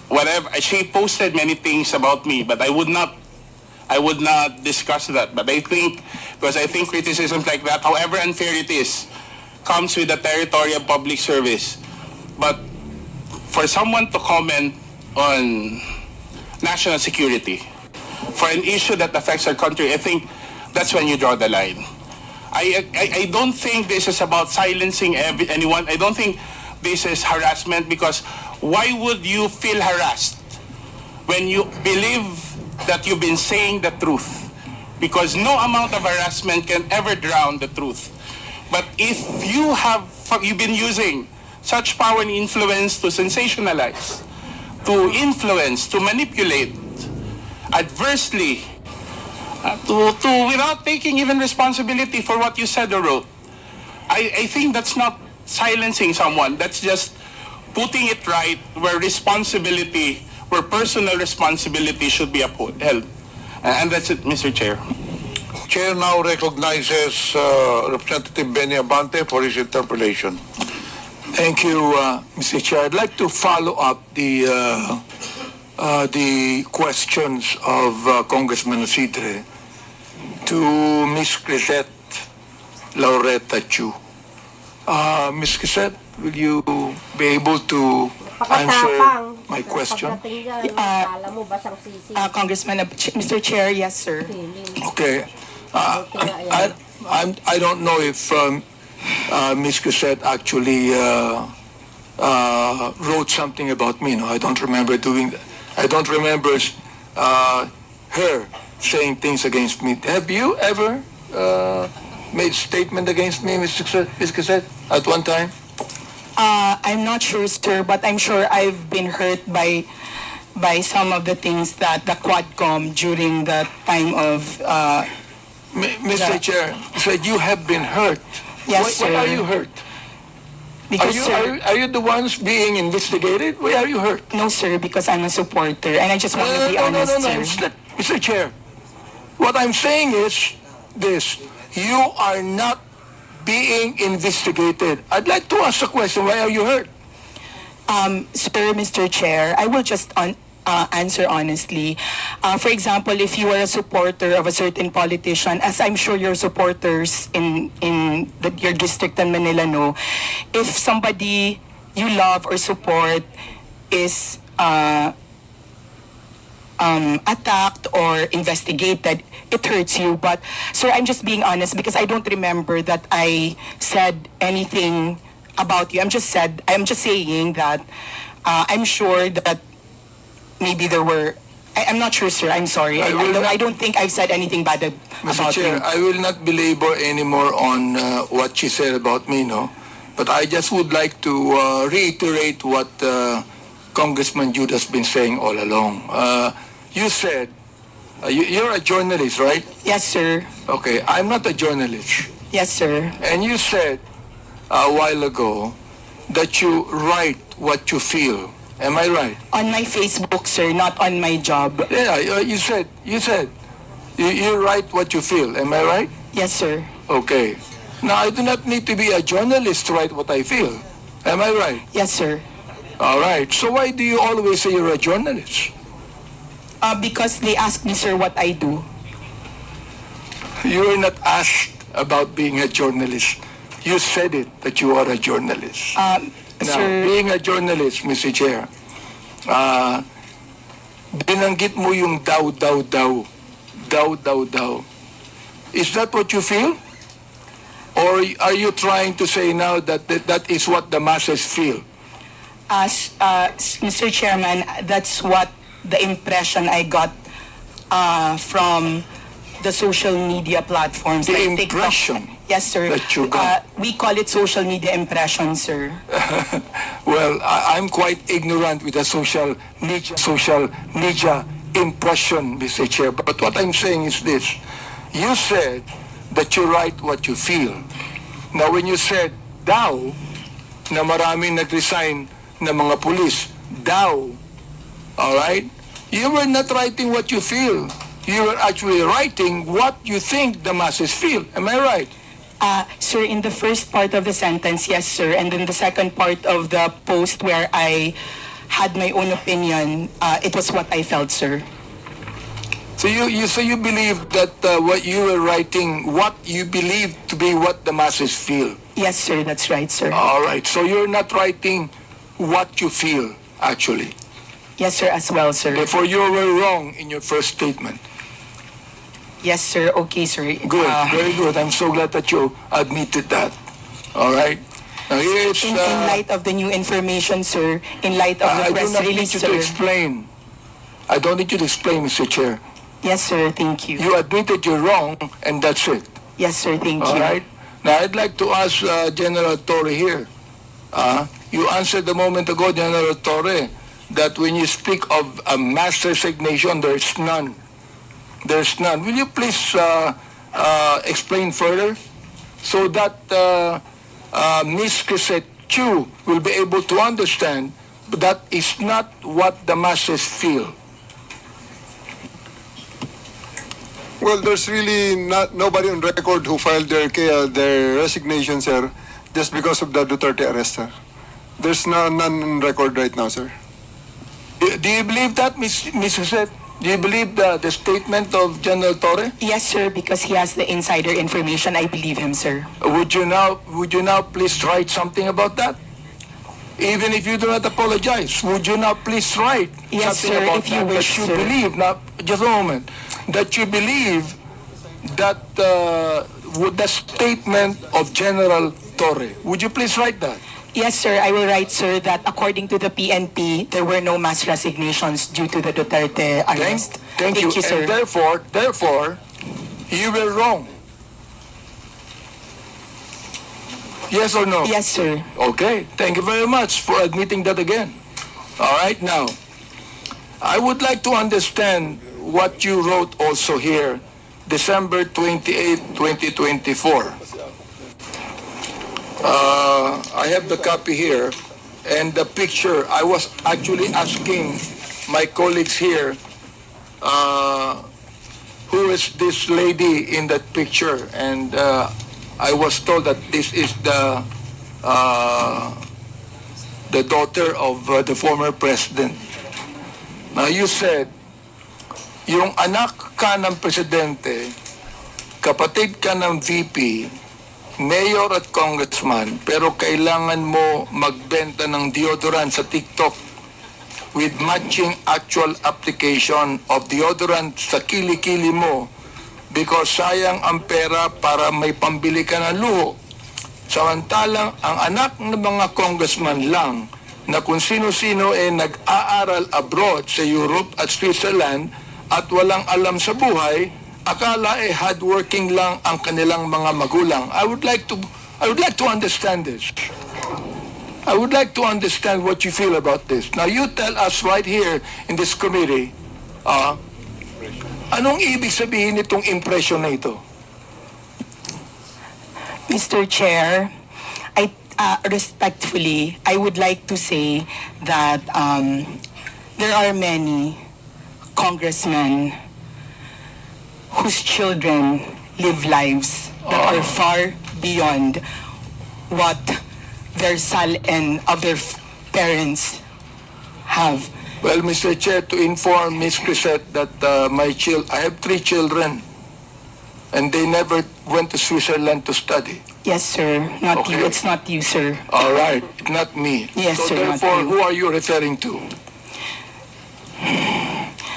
whatever she posted many things about me, but I would not discuss that. But I think criticisms like that, however unfair it is, comes with the territory of public service. But for someone to comment on national security, for an issue that affects our country, I think that's when you draw the line. I don't think this is about silencing anyone. I don't think this is harassment, because why would you feel harassed when you believe that you've been saying the truth? Because no amount of harassment can ever drown the truth. But if you've been using such power and influence to sensationalize, to influence, to manipulate adversely, without taking even responsibility for what you said or wrote, I think that's not silencing someone. That's just putting it right where personal responsibility should be upheld. And that's it, Mr. Chair. Chair now recognizes Representative Benny Abante for his interpellation. Thank you, Mr. Chair. I'd like to follow up the questions of Congressman Isidre to Ms. Crisette Laureta Chu. Ms. Crisette, will you be able to answer my question? Congressman, Mr. Chair, yes, sir. Okay. I don't know if Ms. Crisette actually wrote something about me. No, I don't remember doing that. I don't remember her saying things against me. Have you ever made statement against me, Ms. Cassette, at one time? I'm not sure, sir, but I'm sure I've been hurt by some of the things that the Quadcom during the time of Mr. Chair, said you have been hurt. Yes, Why sir. are you hurt? Because, sir, Are you the ones being investigated? Why are you hurt? no, sir, because I'm a supporter, and I just want to be honest, sir. Mr. Chair, what I'm saying is this. You are not being investigated. I'd like to ask a question. Why are you hurt? Sir, Mr. Chair, I will just answer honestly. For example, if you are a supporter of a certain politician, as I'm sure your supporters in your district in Manila know, if somebody you love or support is attacked or investigated, it hurts you. But, sir, I'm just being honest because I don't remember that I said anything about you. I'm just saying that I'm sure that maybe there were. I'm not sure, sir. I'm sorry. I don't think I've said anything bad Mr. about Chair, you. I will not belabor anymore on what she said about me, no? But I just would like to reiterate what Congressman Jude has been saying all along. You said, you're a journalist, right? Yes, sir. Okay, I'm not a journalist. Yes, sir. And you said a while ago that you write what you feel. Am I right? On my Facebook, sir, not on my job. Yeah, you said you write what you feel. Am I right? Yes, sir. Okay. Now, I do not need to be a journalist to write what I feel. Am I right? Yes, sir. All right. So why do you always say you're a journalist? Because they asked me, sir, what I do. You were not asked about being a journalist. You said it, that you are a journalist. Now, Sir, being a journalist, Mr. Chair, binanggit mo yung daw. Is that what you feel? Or are you trying to say now that that is what the masses feel? Mr. Chairman, that's what the impression I got from the social media platforms. The like TikTok. impression Yes, sir. that you got. We call it social media impression, sir. Well, I'm quite ignorant with the social media impression, Mr. Chair. But what I'm saying is this. You said that you write what you feel. Now, when you said daw, na maraming nag-resign na mga pulis, daw, all right? You were not writing what you feel. You were actually writing what you think the masses feel. Am I right? Sir, in the first part of the sentence, yes, sir. And then the second part of the post where I had my own opinion, it was what I felt, sir. So you believe that what you were writing, what you believe to be what the masses feel? Yes, sir, that's right, sir. All right. So you're not writing what you feel, actually. Yes, sir, as well, sir. Therefore, you were wrong in your first statement. Yes, sir. Okay, sir. Good, very good. I'm so glad that you admitted that. All right. Now here's in light of the new information, sir, in light of the I do press not release, need you sir. to explain. I don't need you to explain, Mr. Chair. Yes, sir. Thank you. You admitted you're wrong, and that's it. Yes, sir. Thank All you. right. Now I'd like to ask General Torre here. You answered a moment ago, General Torre, that when you speak of a mass resignation, there's none. There's none. Will you please explain further so that Ms. Cassette Chu will be able to understand that is not what the masses feel? Well, there's really nobody on record who filed their resignation, sir, just because of the Duterte arrest, sir. There's none on record right now, sir. Do you believe that, Ms. Cassette? Do you believe the statement of General Torre? Yes, sir, because he has the insider information. I believe him, sir. Would you now please write something about that? Even if you do not apologize, would you now please write Yes, something sir, about if you that, wish, that you sir. believe, now, just a moment, that you believe that with the statement of General Torre. Would you please write that? Yes, sir. I will write, sir, that according to the PNP, there were no mass resignations due to the Duterte arrest. Thank you. sir. And therefore, you were wrong. Yes or no? Yes, sir. Okay. Thank you very much for admitting that again. All right. Now, I would like to understand what you wrote also here, December 28, 2024. I have the copy here and the picture. I was actually asking my colleagues here, who is this lady in that picture? And I was told that this is the daughter of the former president. Now you said, yung anak ka ng presidente, kapatid ka ng VP, mayor at congressman, pero kailangan mo magbenta ng deodorant sa TikTok with matching actual application of deodorant sa kilikili mo because sayang ang pera para may pambili ka ng luho. Samantalang ang anak ng mga congressman lang na kung sino-sino nag-aaral abroad sa Europe at Switzerland at walang alam sa buhay, akala hardworking lang ang kanilang mga magulang. I would like to understand this. I would like to understand what you feel about this. Now you tell us right here in this committee, anong ibig sabihin nitong impression na ito? Mr. Chair, respectfully, I would like to say that there are many congressmen whose children live lives that are far beyond what their son and other parents have. Well, Mr. Chair, to inform Ms. Crisette that I have 3 children and they never went to Switzerland to study. Yes, sir. Not Okay. you. It's not you, sir. All right, not me. Yes, so sir, not therefore, you. who are you referring to?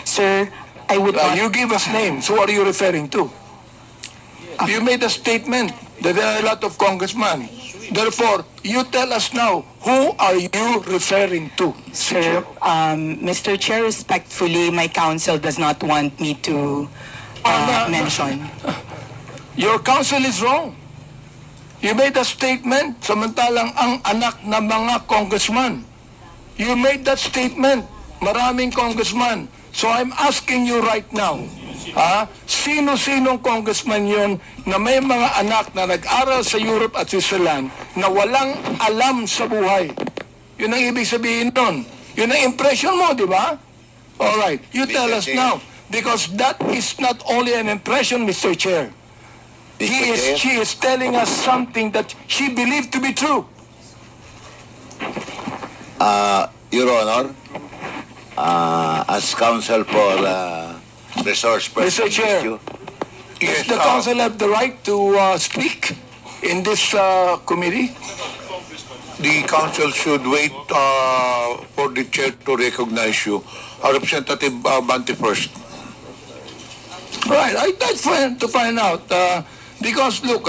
Sir, I would not... You give us names. Who are you referring to? You made a statement that there are a lot of congressmen. Therefore, you tell us now, who are you referring to? Sir, Mr. Chair, respectfully, my counsel does not want me to mention. Your counsel is wrong. You made a statement, samantalang ang anak ng mga congressman. You made that statement, maraming congressman. So I'm asking you right now, sino-sinong congressman yun na may mga anak na nag-aral sa Europe at Switzerland na walang alam sa buhay? Yun ang ibig sabihin nun. Yun ang impression mo, di ba? Alright, you tell us now. Because that is not only an impression, Mr. Chair. She is telling us something that she believed to be true. Your Honor, as counsel for resource person Mr. Chair, issue, does the council have the right to speak in this committee? The council should wait for the chair to recognize you. Representative Bante first. Right, I'd like to find out. Because look,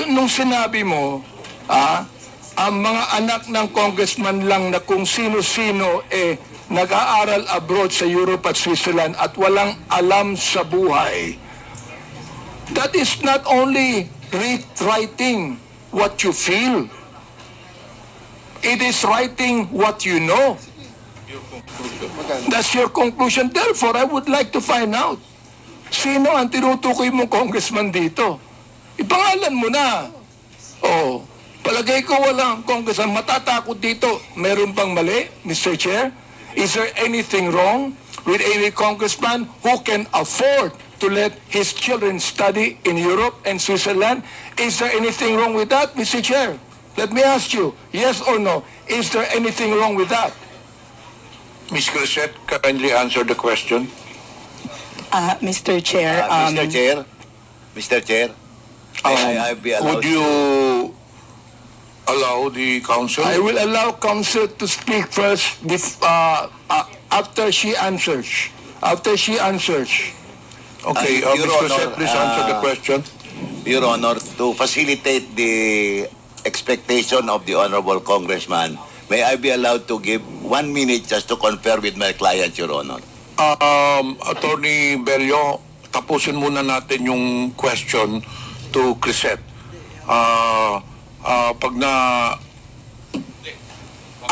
nung sinabi mo, ang mga anak ng congressman lang na kung sino-sino nag-aaral abroad sa Europe at Switzerland at walang alam sa buhay. That is not only writing what you feel. It is writing what you know. That's your conclusion. Therefore, I would like to find out, sino ang tinutukoy mong congressman dito? Ipangalan mo na. Palagay ko walang congressman matatakot dito. Meron bang mali, Mr. Chair? Is there anything wrong with any congressman who can afford to let his children study in Europe and Switzerland? Is there anything wrong with that, Mr. Chair? Let me ask you, yes or no, is there anything wrong with that? Ms. Crisette, kindly answer the question. Mr. Chair, Mr. Chair, I be allowed. Would you allow the council? I will allow counsel to speak first after she answers. After she answers. Okay, Your Ms. Crisette, Honor, please answer the question. Your Honor, to facilitate the expectation of the honorable congressman, may I be allowed to give 1 minute just to confer with my client, Your Honor? Attorney Bello, tapusin muna natin yung question to Crisette. Pag na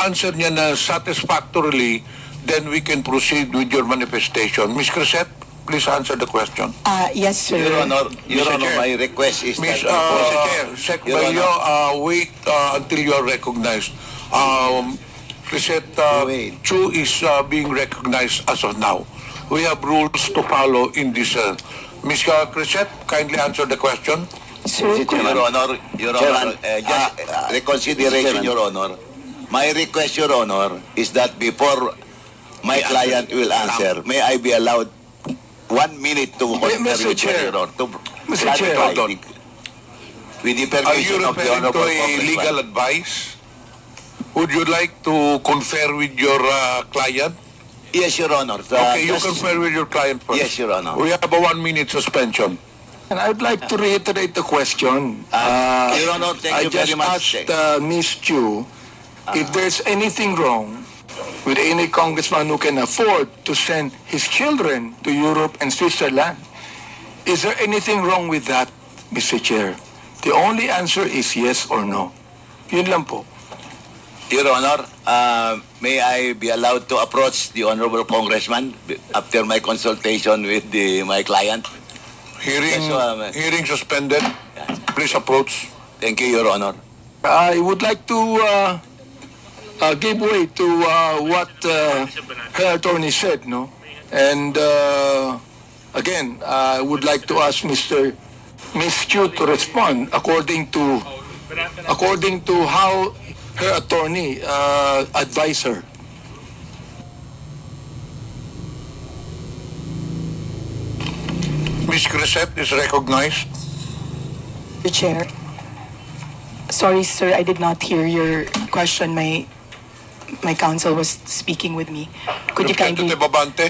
answer niya na satisfactorily, then we can proceed with your manifestation. Ms. Crisette, please answer the question. Yes, sir. Your Honor, Mr. Chair. my request is Ms. that... Mr. Chair, Sec. Your Bello, Honor. wait until you are recognized. Crisette Wait. Chu is being recognized as of now. We have rules to follow in this. Ms. Crisette, kindly answer the question. Sir, Your Honor, just reconsideration, Your Honor. My request, Your Honor, is that before my client will answer, may I be allowed 1 minute to confer Mr. with Chair. Your Honor, to Mr. Chair. clarify Hold on. with the Are you permission of the referring to honorable a congressman. legal advice? Would you like to confer with your client? Yes, Your Honor. Okay, you just- confer with your client first. Yes, Your Honor. We have a 1 minute suspension. And I'd like to reiterate the question. Your Honor, thank you very much. I just asked Ms. Chu if there's anything wrong with any congressman who can afford to send his children to Europe and Switzerland. Is there anything wrong with that, Mr. Chair? The only answer is yes or no. Yun lang po. Your Honor, may I be allowed to approach the honorable congressman after my consultation with my client? Hearing, Yes, hearing suspended. Please approach. Thank you, Your Honor. I would like to give way to what her attorney said, no? And again, I would like to ask Ms. Chu to respond according to how her attorney advised her. Ms. Crisette is recognized. Mr. Chair. Sorry, sir, I did not hear your question. My counsel was speaking with me. Could you kindly... Representative Abante,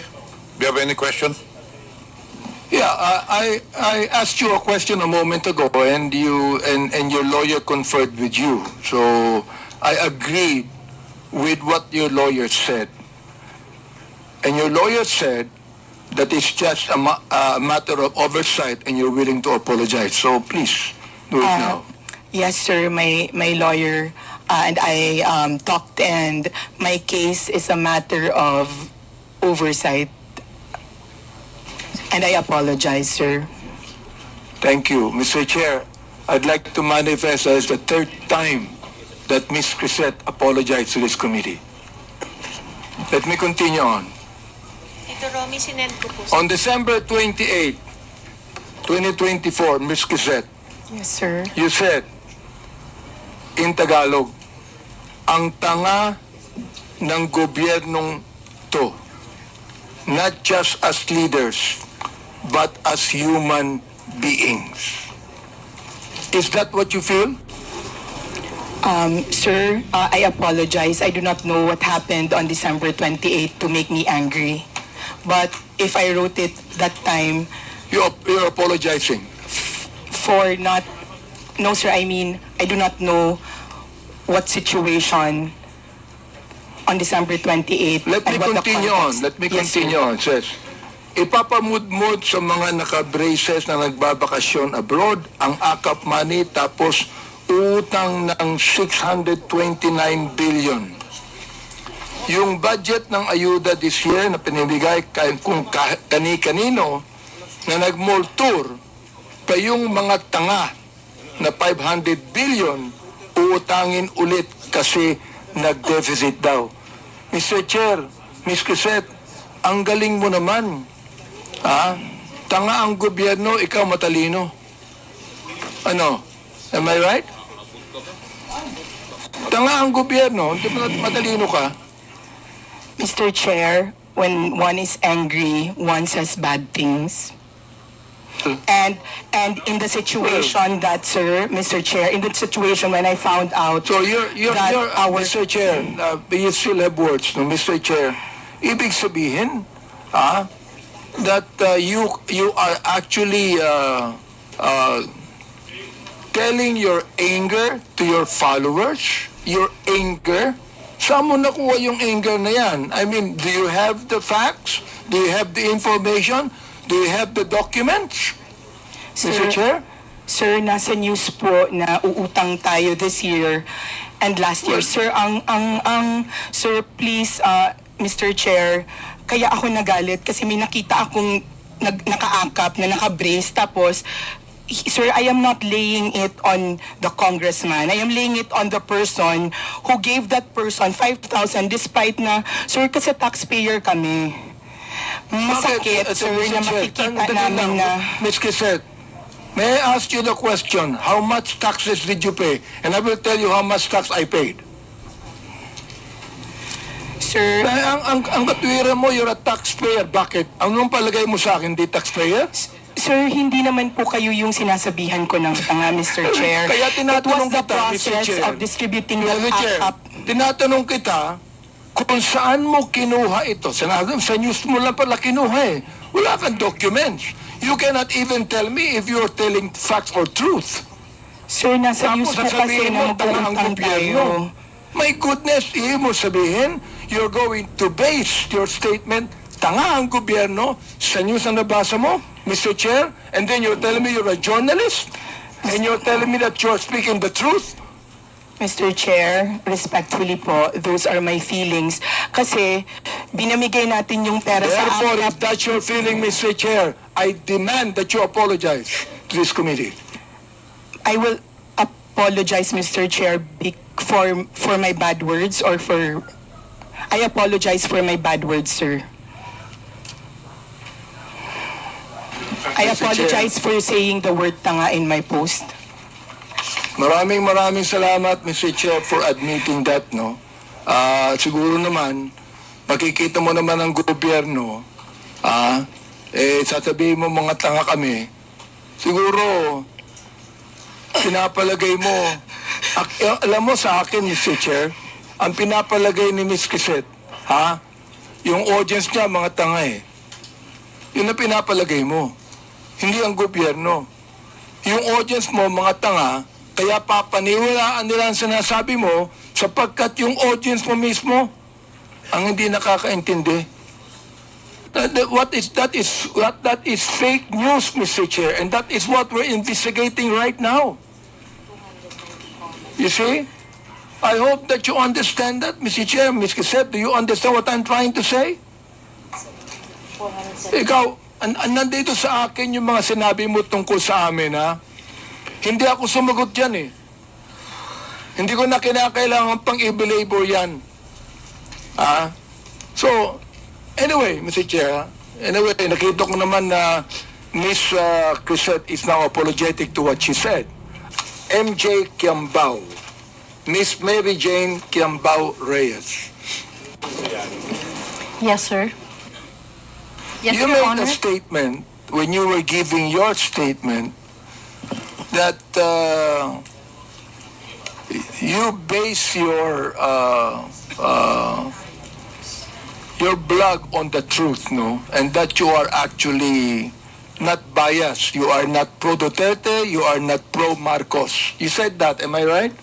do you have any question? Yeah, I asked you a question a moment ago, and your lawyer conferred with you. So I agreed with what your lawyer said, and your lawyer said that it's just a matter of oversight, and you're willing to apologize. So please do it now. Yes, sir, my lawyer and I talked, and my case is a matter of oversight. And I apologize, sir. Thank you, Mr. Chair. I'd like to manifest as the third time that Ms. Crisette apologized to this committee. Let me continue on. Ito, Romy, sinend ko po. On December 28, 2024, Ms. Crisette, Yes, sir. you said, in Tagalog, ang tanga ng gobyernong to, not just as leaders, but as human beings. Is that what you feel? Sir, I apologize. I do not know what happened on December 28 to make me angry. But if I wrote it that time You're apologizing. for not... No, sir, I mean, I do not know what situation on December 28. Let me and what the continue on. context. Let me Yes, sir. continue on. Says, ipapamudmud sa mga naka-braces na nagbabakasyon abroad ang AKAP money tapos utang ng 629 billion. Yung budget ng ayuda this year na pinibigay kung kani-kanino na nag-mall tour, kayong mga tanga na 500 billion uutangin ulit kasi nag-deficit daw. Mr. Chair, Ms. Crisette, ang galing mo naman. Tanga ang gobyerno, ikaw matalino. Ano? Am I right? Tanga ang gobyerno, hindi mo matalino ka. Mr. Chair, when one is angry, one says bad things. And in the situation that, sir, Mr. Chair, in the situation when I found out So that Mr. Chair, you still have words, no, Mr. Chair. Ibig sabihin, that you are actually telling your anger to your followers? Your anger? Saan mo nakuha yung anger na yan? I mean, do you have the facts? Do you have the information? Do you have the documents? Mr. Chair? Sir, nasa news po na uutang tayo this year and last year. Sir, sir, please, Mr. Chair, kaya ako nagalit kasi may nakita akong nakaakap na nakabrace tapos sir, I am not laying it on the congressman. I am laying it on the person who gave that person 5,000 despite na, sir, kasi taxpayer kami. Masakit, sir, na makikita namin na... Ms. Quisette, may I ask you the question, how much taxes did you pay? And I will tell you how much tax I paid. Sir... Ang katwiran mo, you're a taxpayer. Bakit? Anong palagay mo sa akin, di taxpayer? Sir, hindi naman po kayo yung sinasabihan ko ng tanga, Mr. Chair. Kaya tinatanong It was the kita, Mr. process Chair. of distributing the Mr. Chair, up. tinatanong kita kung saan mo kinuha ito. Sa news mo lang pala kinuha eh. Wala kang documents. You cannot even tell me if you're telling facts or truth. Sir, nasa news po kasi sasabihin na mo, tanga ang mag-uutang gobyerno. tayo. My goodness, ibig mo sabihin, you're going to base your statement, tanga ang gobyerno, sa news na nabasa mo, Mr. Chair, and then you're telling me you're a journalist, and you're telling me that you're speaking the truth? Mr. Chair, respectfully po, those are my feelings. Kasi binamigay natin yung pera Therefore, sa if that's your feeling, Mr. Chair, I demand that you apologize to this committee. I will apologize, Mr. Chair, for my bad words or for... I apologize for my bad words, sir. I apologize for saying the word tanga in my post. Maraming salamat, Mr. Chair, for admitting that, no? Siguro naman, makikita mo naman ang gobyerno, sasabihin mo mga tanga kami, siguro, pinapalagay mo, alam mo sa akin, Mr. Chair, ang pinapalagay ni Ms. Quisette, yung audience niya, mga tanga eh. Yun ang pinapalagay mo. Hindi ang gobyerno. Yung audience mo, mga tanga, kaya papaniwalaan nila ang sinasabi mo sapagkat yung audience mo mismo ang hindi nakakaintindi. That is fake news, Mr. Chair, and that is what we're investigating right now. You see? I hope that you understand that, Mr. Chair. Ms. Quisette, do you understand what I'm trying to say? Ikaw, nandito sa akin yung mga sinabi mo tungkol sa amin, ha? Hindi ako sumagot dyan, eh. Hindi ko na kinakailangan pang i-belabor yan. So, anyway, Mr. Chair, anyway, nakita ko naman na Ms. Quisette is now apologetic to what she said. MJ Kiambao. Miss Mary Jane Kiambao Reyes. Yes, sir. Yes, You Your made Honor. a statement when you were giving your statement that you base your blog on the truth, no? And that you are actually not biased. You are not pro Duterte. You are not pro Marcos. You said that. Am I right?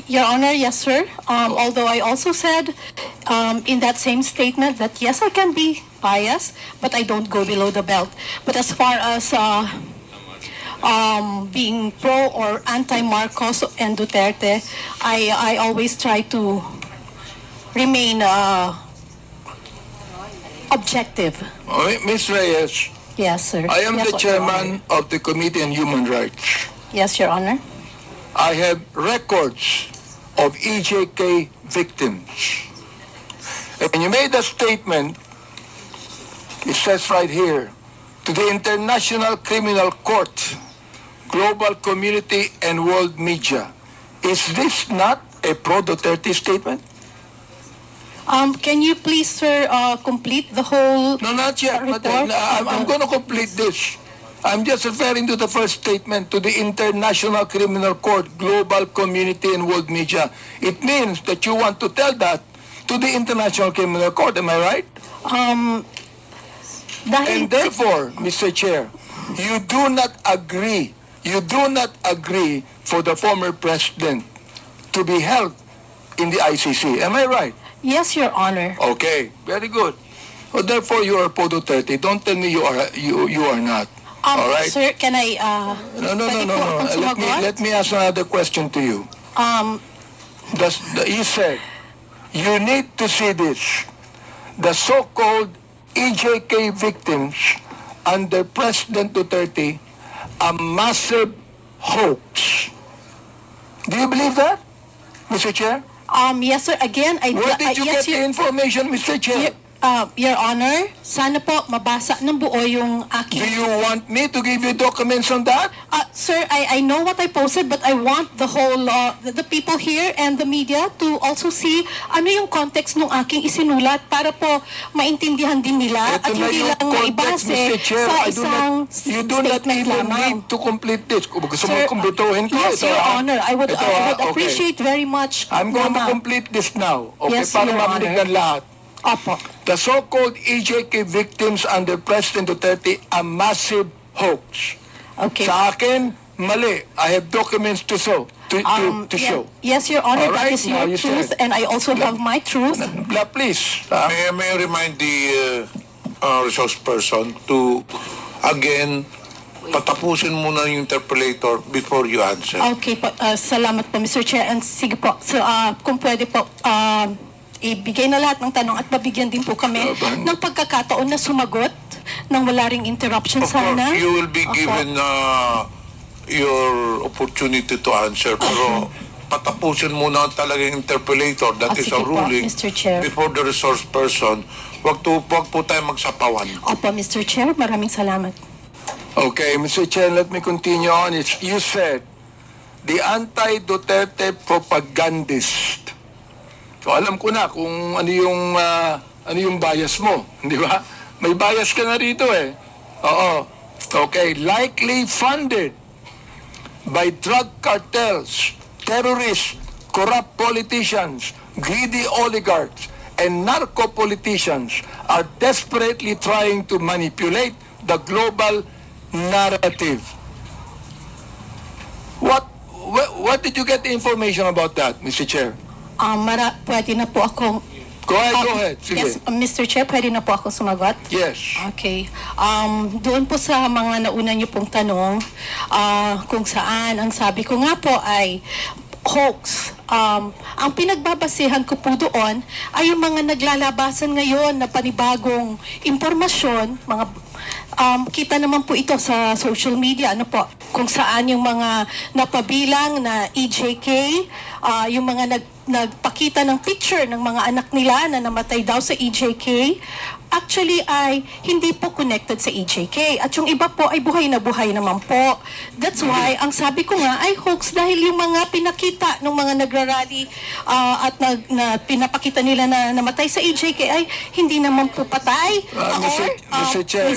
Your Honor, yes, sir. Although I also said in that same statement that yes, I can be biased, but I don't go below the belt. But as far as being pro or anti-Marcos and Duterte, I always try to remain objective. Ms. Reyes, Yes, sir. I am Yes, the Your Honor. chairman of the Committee on Human Rights. Yes, Your Honor. I have records of EJK victims. And you made a statement, it says right here, to the International Criminal Court, global community, and world media. Is this not a pro-Duterte statement? Can you please, sir, complete the whole... No, not yet. Not yet. report? I'm going to complete this. I'm just referring to the first statement, to the International Criminal Court, global community, and world media. It means that you want to tell that to the International Criminal Court. Am I right? Dahil... And therefore, Mr. Chair, you do not agree you do not agree for the former president to be held in the ICC. Am I right? Yes, Your Honor. Okay, very good. So therefore, you are Podo 30. Don't tell me you are not. All right? Sir, can I, No. pwede po akong sumagot? Let me ask another question to you. You said you need to see this. The so-called EJK victims under President Duterte a massive hoax. Do you believe that, Mr. Chair? Yes, sir. Again, Where did you yes, get the information, Mr. Chair? Your Honor, sana po mabasa ng buo yung aking... Do you want me to give you documents on that? Sir, I know what I posted, but I want the whole, the people here and the media to also see ano yung context ng aking isinulat para po maintindihan din nila Ito at na hindi yung lang context, maibase Mr. Chair. sa isang You do not statement even lamang. need to complete this. Kung gusto mo Sir, kumpletuhin ko, yes, ito, Your Honor. I would okay. appreciate very much. I'm going to Mama. complete this now. Okay, Yes, para Your marinig Honor. ng lahat. Opo. The so-called EJK victims under President Duterte a massive hoax. Okay. Sa akin, mali. I have documents to show. Yes, Your Honor, All that right, is now your you truth, said. and I also have my truth. Please. May I remind the resource person to, again, patapusin muna yung interpolator before you answer. Okay po, salamat po, Mr. Chair. And sige po, so, kung pwede po, ibigay na lahat ng tanong at mabigyan din po kami ng pagkakataon na sumagot nang wala ring interruption Of sana. course, you will be Opo. given your opportunity to answer. Pero patapusin muna talaga yung interpolator. That is Sige a po, ruling Mr. Chair. before the resource person. Wag po tayo magsapawan. Opo, Mr. Chair, maraming salamat. Okay, Mr. Chair, let me continue on. You said the anti-Duterte propagandist. So alam ko na kung ano yung bias mo, di ba? May bias ka na rito eh. Oo. Okay, likely funded by drug cartels, terrorists, corrupt politicians, greedy oligarchs, and narco-politicians are desperately trying to manipulate the global narrative. What did you get the information about that, Mr. Chair? Pwede na po akong... Go ahead. Sige. Yes, Mr. Chair, pwede na po akong sumagot? Yes. Okay. Doon po sa mga nauna niyo pong tanong, kung saan, ang sabi ko nga po ay hoax. Ang pinagbabasihan ko po doon ay yung mga naglalabasan ngayon na panibagong impormasyon, mga kita naman po ito sa social media, ano po, kung saan yung mga napabilang na EJK, yung mga nagpakita ng picture ng mga anak nila na namatay daw sa EJK, actually ay hindi po connected sa EJK. At yung iba po ay buhay na buhay naman po. That's why, ang sabi ko nga ay hoax dahil yung mga pinakita ng mga nagrarally at pinapakita nila na namatay sa EJK ay hindi naman po patay. Mr. Chair,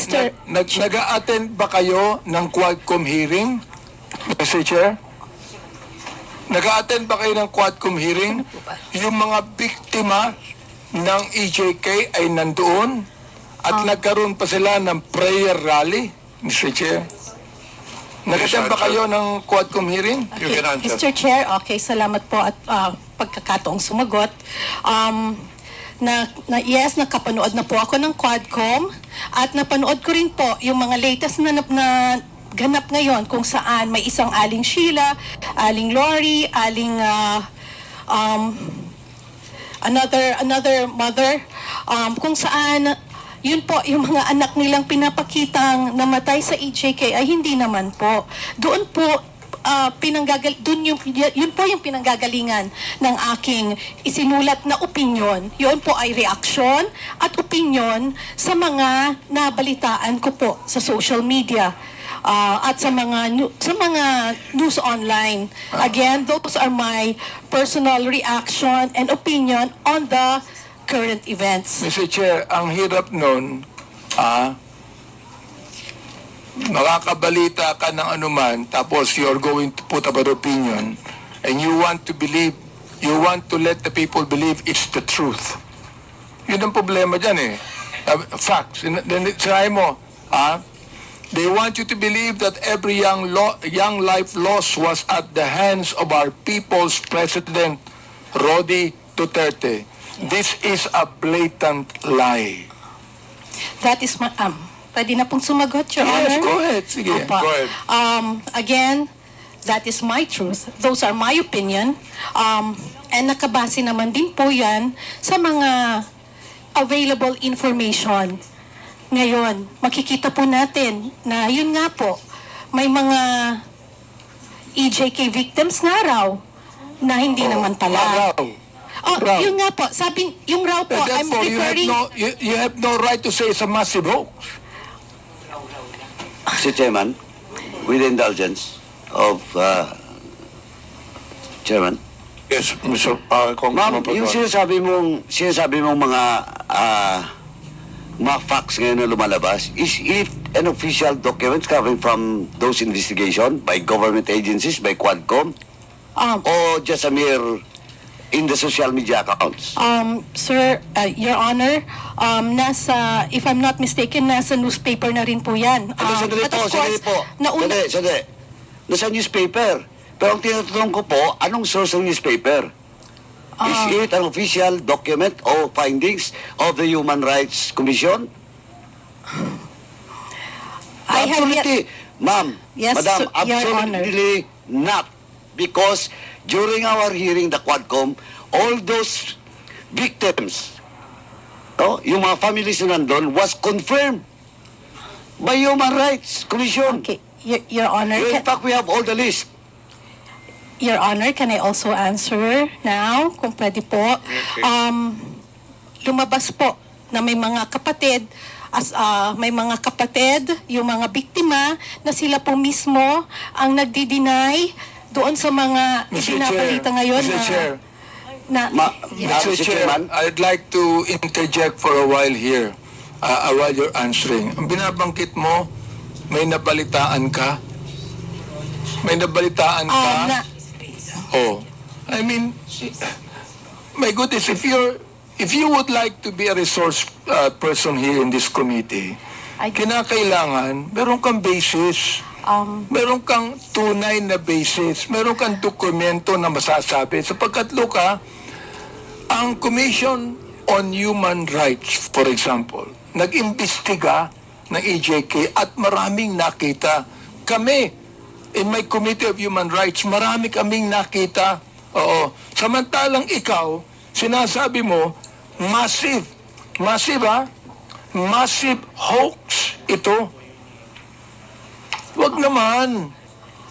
nag-a-attend ba kayo ng Quadcom hearing? Mr. Chair? Nag-a-attend ba kayo ng Quadcom hearing? Yung mga biktima ng EJK ay nandoon at nagkaroon pa sila ng prayer rally, Mr. Chair. Nag-attend ba kayo ng Quadcom hearing? You can answer. Mr. Chair, okay, salamat po at pagkakataong sumagot. Yes, nakapanood na po ako ng Quadcom at napanood ko rin po yung mga latest na ganap ngayon kung saan may isang Aling Sheila, Aling Lori, Aling another mother, kung saan yun po, yung mga anak nilang pinapakitang namatay sa EJK ay hindi naman po. Doon po, yun po yung pinanggagalingan ng aking isinulat na opinyon. Yun po ay reaksyon at opinyon sa mga nabalitaan ko po sa social media. At sa mga news online. Again, those are my personal reaction and opinion on the current events. Mr. Chair, ang hirap nun, makakabalita ka ng anuman, tapos you're going to put up an opinion, and you want to let the people believe it's the truth. Yun ang problema dyan eh. Facts. Sinabi mo, They want you to believe that every young life lost was at the hands of our people's president, Rodi Duterte. This is a blatant lie. That is my, pwede na pong sumagot, Your Yes, Honor. go ahead. Sige. Opo. Go ahead. Again, that is my truth. Those are my opinion. And nakabase naman din po yan sa mga available information. Ngayon, makikita po natin na yun nga po, may mga EJK victims nga raw na hindi naman pala. Raw. Yun nga po, sabi, yung raw po, I'm Therefore, referring... you have no right to say it's a massive hoax. Mr. Chairman, with the indulgence of Chairman. Yes, Mr. Congressman. Ma'am, yung sinasabi mong mga facts ngayon na lumalabas, is it an official document coming from those investigation by government agencies, by Quadcom, or just a mere in the social media accounts? Sir, Your Honor, if I'm not mistaken, nasa newspaper na rin po yan. Sandali But of sandali course, po. nauna, Sandali. Nasa newspaper. Pero ang tinatanong ko po, anong source ng newspaper? Is it an official document or findings of the Human Rights Commission? I have yet, Absolutely. Ma'am, Yes, Madam, Your Honor. absolutely not. Because during our hearing, the Quadcom, all those victims, yung mga families na nandun, was confirmed by Human Rights Commission. okay, Your Honor, In fact, we have all the list. Your Honor, can I also answer now, kung pwede po? Lumabas po na may mga kapatid, yung mga biktima, na sila po mismo ang nagdi-deny doon sa mga ipinapalita ngayon Mr. Chair, Mr. Mr. Chair, Chairman. I'd like to interject for a while here, while you're answering. Ang binabangkit mo, may nabalitaan ka? May nabalitaan ka? Oh, I mean, my goodness, if you would like to be a resource person here in this committee, kinakailangan meron kang basis, meron kang tunay na basis, meron kang dokumento na masasabi. Sapagkat, Luka, ang Commission on Human Rights, for example, nag-imbestiga ng EJK at maraming nakita. Kami, in my Committee of Human Rights, marami kaming nakita. Oo. Samantalang ikaw, sinasabi mo, massive hoax ito. Wag naman,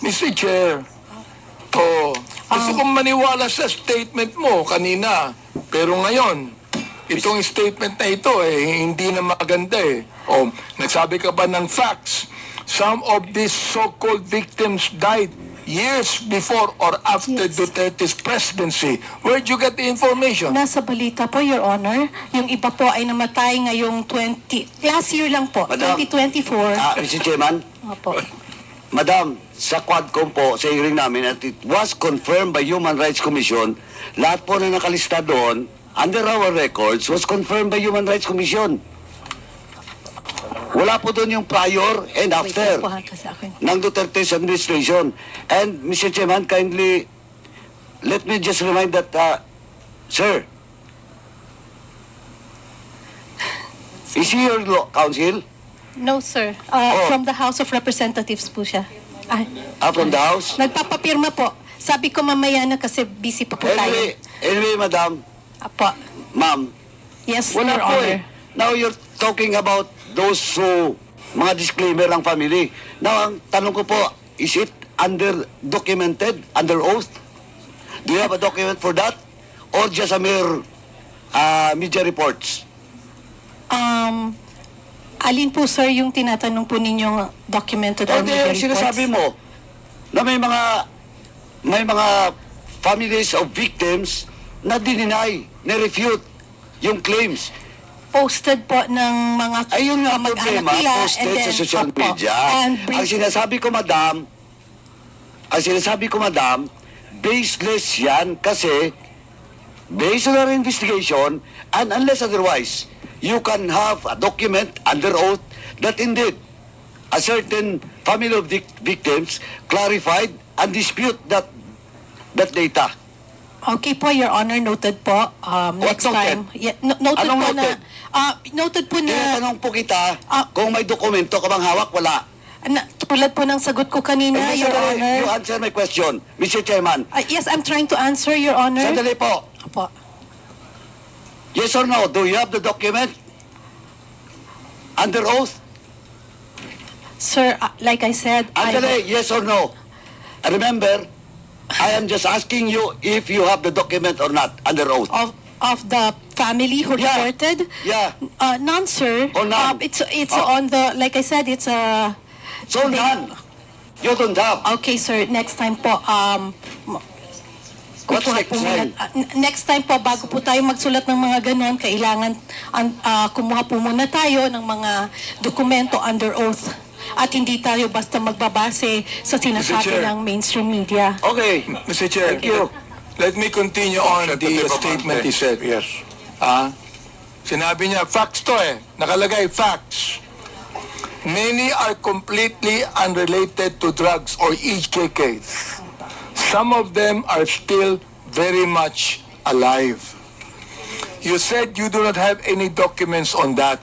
Mr. Chair. Gusto kong maniwala sa statement mo kanina. Pero ngayon, itong statement na ito, hindi na maganda eh. Nagsabi ka ba ng facts? Some of these so-called victims died years before or after Duterte's presidency. Where'd you get the information? Nasa balita po, Your Honor. Yung iba po ay namatay ngayong last year lang po, Madam, 2024. Mr. Chairman, Opo. Madam, sa Quadcom po, sa hearing namin, at it was confirmed by Human Rights Commission, lahat po na nakalista doon, under our records, was confirmed by Human Rights Commission. Wala po doon yung prior and after ng Duterte's administration. And, Mr. Chairman, kindly, let me just remind that, sir, is he your counsel? No, sir. From the House of Representatives po siya. From the House? Nagpapapirma po. Sabi ko mamaya na kasi busy pa po tayo. Anyway, Madam, Apo. Ma'am, Yes, wala Your po Honor. Now you're talking about those mga disclaimer ng family. Now, ang tanong ko po, is it documented, under oath? Do you have a document for that? Or just a mere media reports? Alin po, sir, yung tinatanong po ninyong documented or media reports? Sinasabi mo na may mga families of victims na dineny, na-refute yung claims. Posted po ng mga Ayun nga kamag-anak problema, nila, posted and then, sa social opo, media. and Ang sinasabi ko, madam, baseless yan kasi based on our investigation and unless otherwise, you can have a document under oath that indeed a certain family of victims clarified and dispute that data. Okay po, Your Honor, noted po. Next noted? time. Yeah, noted Anong po noted? noted po na, Tinatanong po kita kung may dokumento ka bang hawak, wala. tulad po ng sagot ko kanina, Eh, Your sandali, Honor. you answer my question, Mr. Chairman. Yes, I'm trying to answer, Your Honor. Sandali po. Opo. Yes or no? Do you have the document? Under oath? Sir, like I said, Sandali, yes or no? Remember, I am just asking you if you have the document or not, under oath. of the family who Yeah. reported? Yeah. None, sir. Oh, none. It's Oh. on the, like I said, it's a... So none. You don't have. Okay, sir. Next time po, What's kukuha next po time? next time po, bago po tayo magsulat ng mga ganon, kailangan kumuha po muna tayo ng mga dokumento under oath. At hindi tayo basta magbabase sa sinasabi Chair. ng mainstream media. Okay. Mr. Chair, Thank you. let me continue on the Representative statement Abante. he said. Yes. Sinabi niya, facts to nakalagay, facts. Many are completely unrelated to drugs or EJKs. Some of them are still very much alive. You said you do not have any documents on that.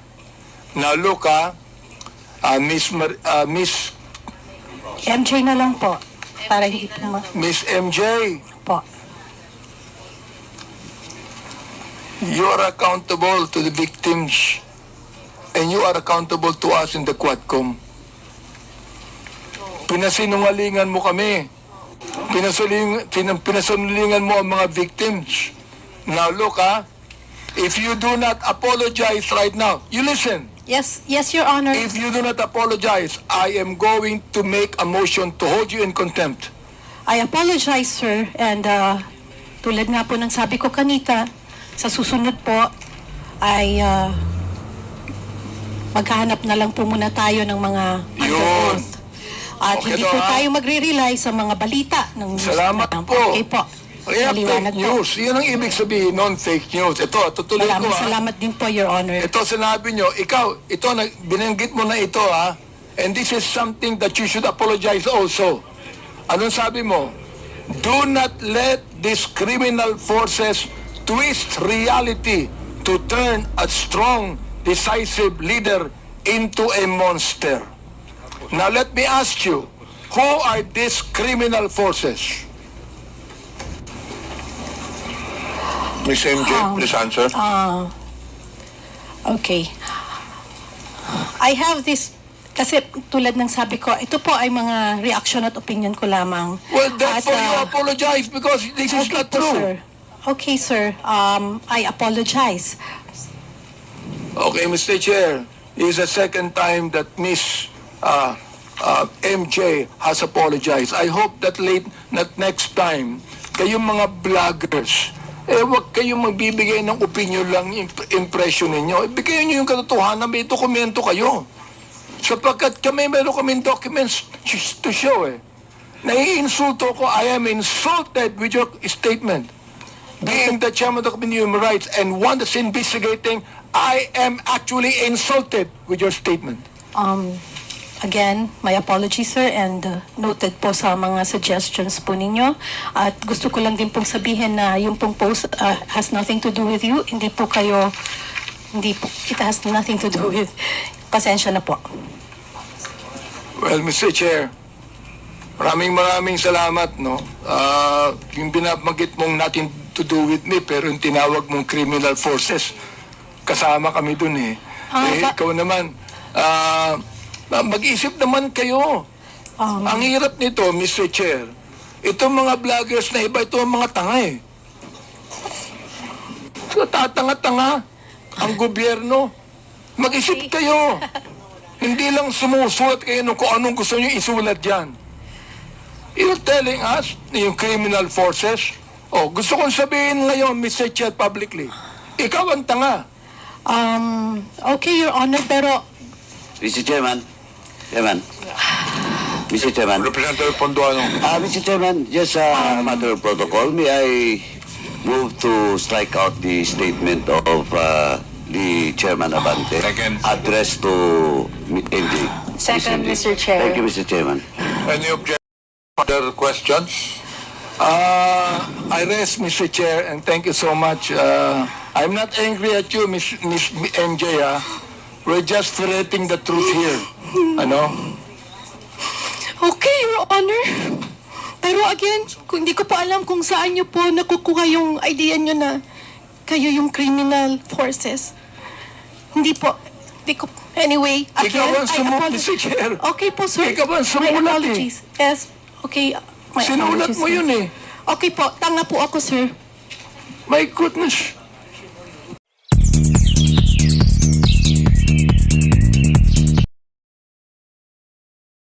Now look, Miss MJ na lang po. Para hindi po Miss MJ, po. you are accountable to the victims and you are accountable to us in the Quadcom. Pinasinungalingan mo kami. Pinasinungalingan mo ang mga victims. Now look, if you do not apologize right now, you listen. Yes, Your Honor. If you do not apologize, I am going to make a motion to hold you in contempt. I apologize, sir. And tulad nga po ng sabi ko kanita, sa susunod po ay maghahanap na lang po muna tayo ng mga under Yun. oath. At Okay hindi daw, po ha? tayo magre-rely sa mga balita ng news. Salamat na lang. po. Okay po. Kaya Maliwanag fake po. news. Yan ang ibig sabihin, non-fake news. Ito, tutuloy ko Maraming salamat din po, Your Honor. Ito sinabi nyo, ikaw, binanggit mo na ito and this is something that you should apologize also. Anong sabi mo? Do not let these criminal forces twist reality to turn a strong, decisive leader into a monster. Now let me ask you, who are these criminal forces? Miss MJ, please answer. Okay. I have this, kasi tulad ng sabi ko, ito po ay mga reaction at opinion ko lamang. Well, therefore At, you apologize because this is okay not po, true. sir. Okay, sir. I apologize. Okay, Mr. Chair, this is the second time that Miss MJ has apologized. I hope that next time, kayong mga vloggers, wag kayong magbibigay ng opinion lang, impression ninyo. Ibigay nyo yung katotohanan, may dokumento kayo. Sapagkat meron kaming documents to show Naiinsulto ko, I am insulted with your statement. Being the chairman of the Committee on Human Rights and one that's investigating, I am actually insulted with your statement. Again, my apologies, sir, and noted po sa mga suggestions po ninyo. At gusto ko lang din pong sabihin na yung pong post has nothing to do with you. Hindi po, it has nothing to do with, pasensya na po. Well, Mr. Chair, maraming salamat, no? Yung binabanggit mong nothing to do with me, pero yung tinawag mong criminal forces, kasama kami dun ikaw naman, mag-isip naman kayo. Ang hirap nito, Mr. Chair, itong mga vloggers na iba, ito ang mga tanga So, tatanga-tanga ang gobyerno. Mag-isip kayo. Hindi lang sumusulat kayo kung anong gusto nyo isulat dyan. You're telling us na yung criminal forces, gusto kong sabihin ngayon, Mr. Chair, publicly, ikaw ang tanga. Okay, Your Honor, pero Mr. Chairman. Mr. Chairman. Representative Ponduano. Mr. Chairman, just a matter of protocol. May I move to strike out the statement of the Chairman Abante Second. addressed to MJ? Second, Mr. Chair. Thank you, Mr. Chairman. Any objection? Other questions? I rest, Mr. Chair, and thank you so much. I'm not angry at you, Miss MJ. We're just ferreting the truth here. Ano? Okay, Your Honor. Pero again, kung hindi ko pa alam kung saan niyo po nakukuha yung idea niyo na kayo yung criminal forces. Hindi po. Hindi ko. Anyway, again, Ikaw ang I sumuk, apologize. Mr. Chair. Okay po, sir. Ikaw ang My sumulat apologies. Yes. Okay. My Sinulat apologies, mo sir. yun eh. Okay po. Tanga po ako, sir. My goodness.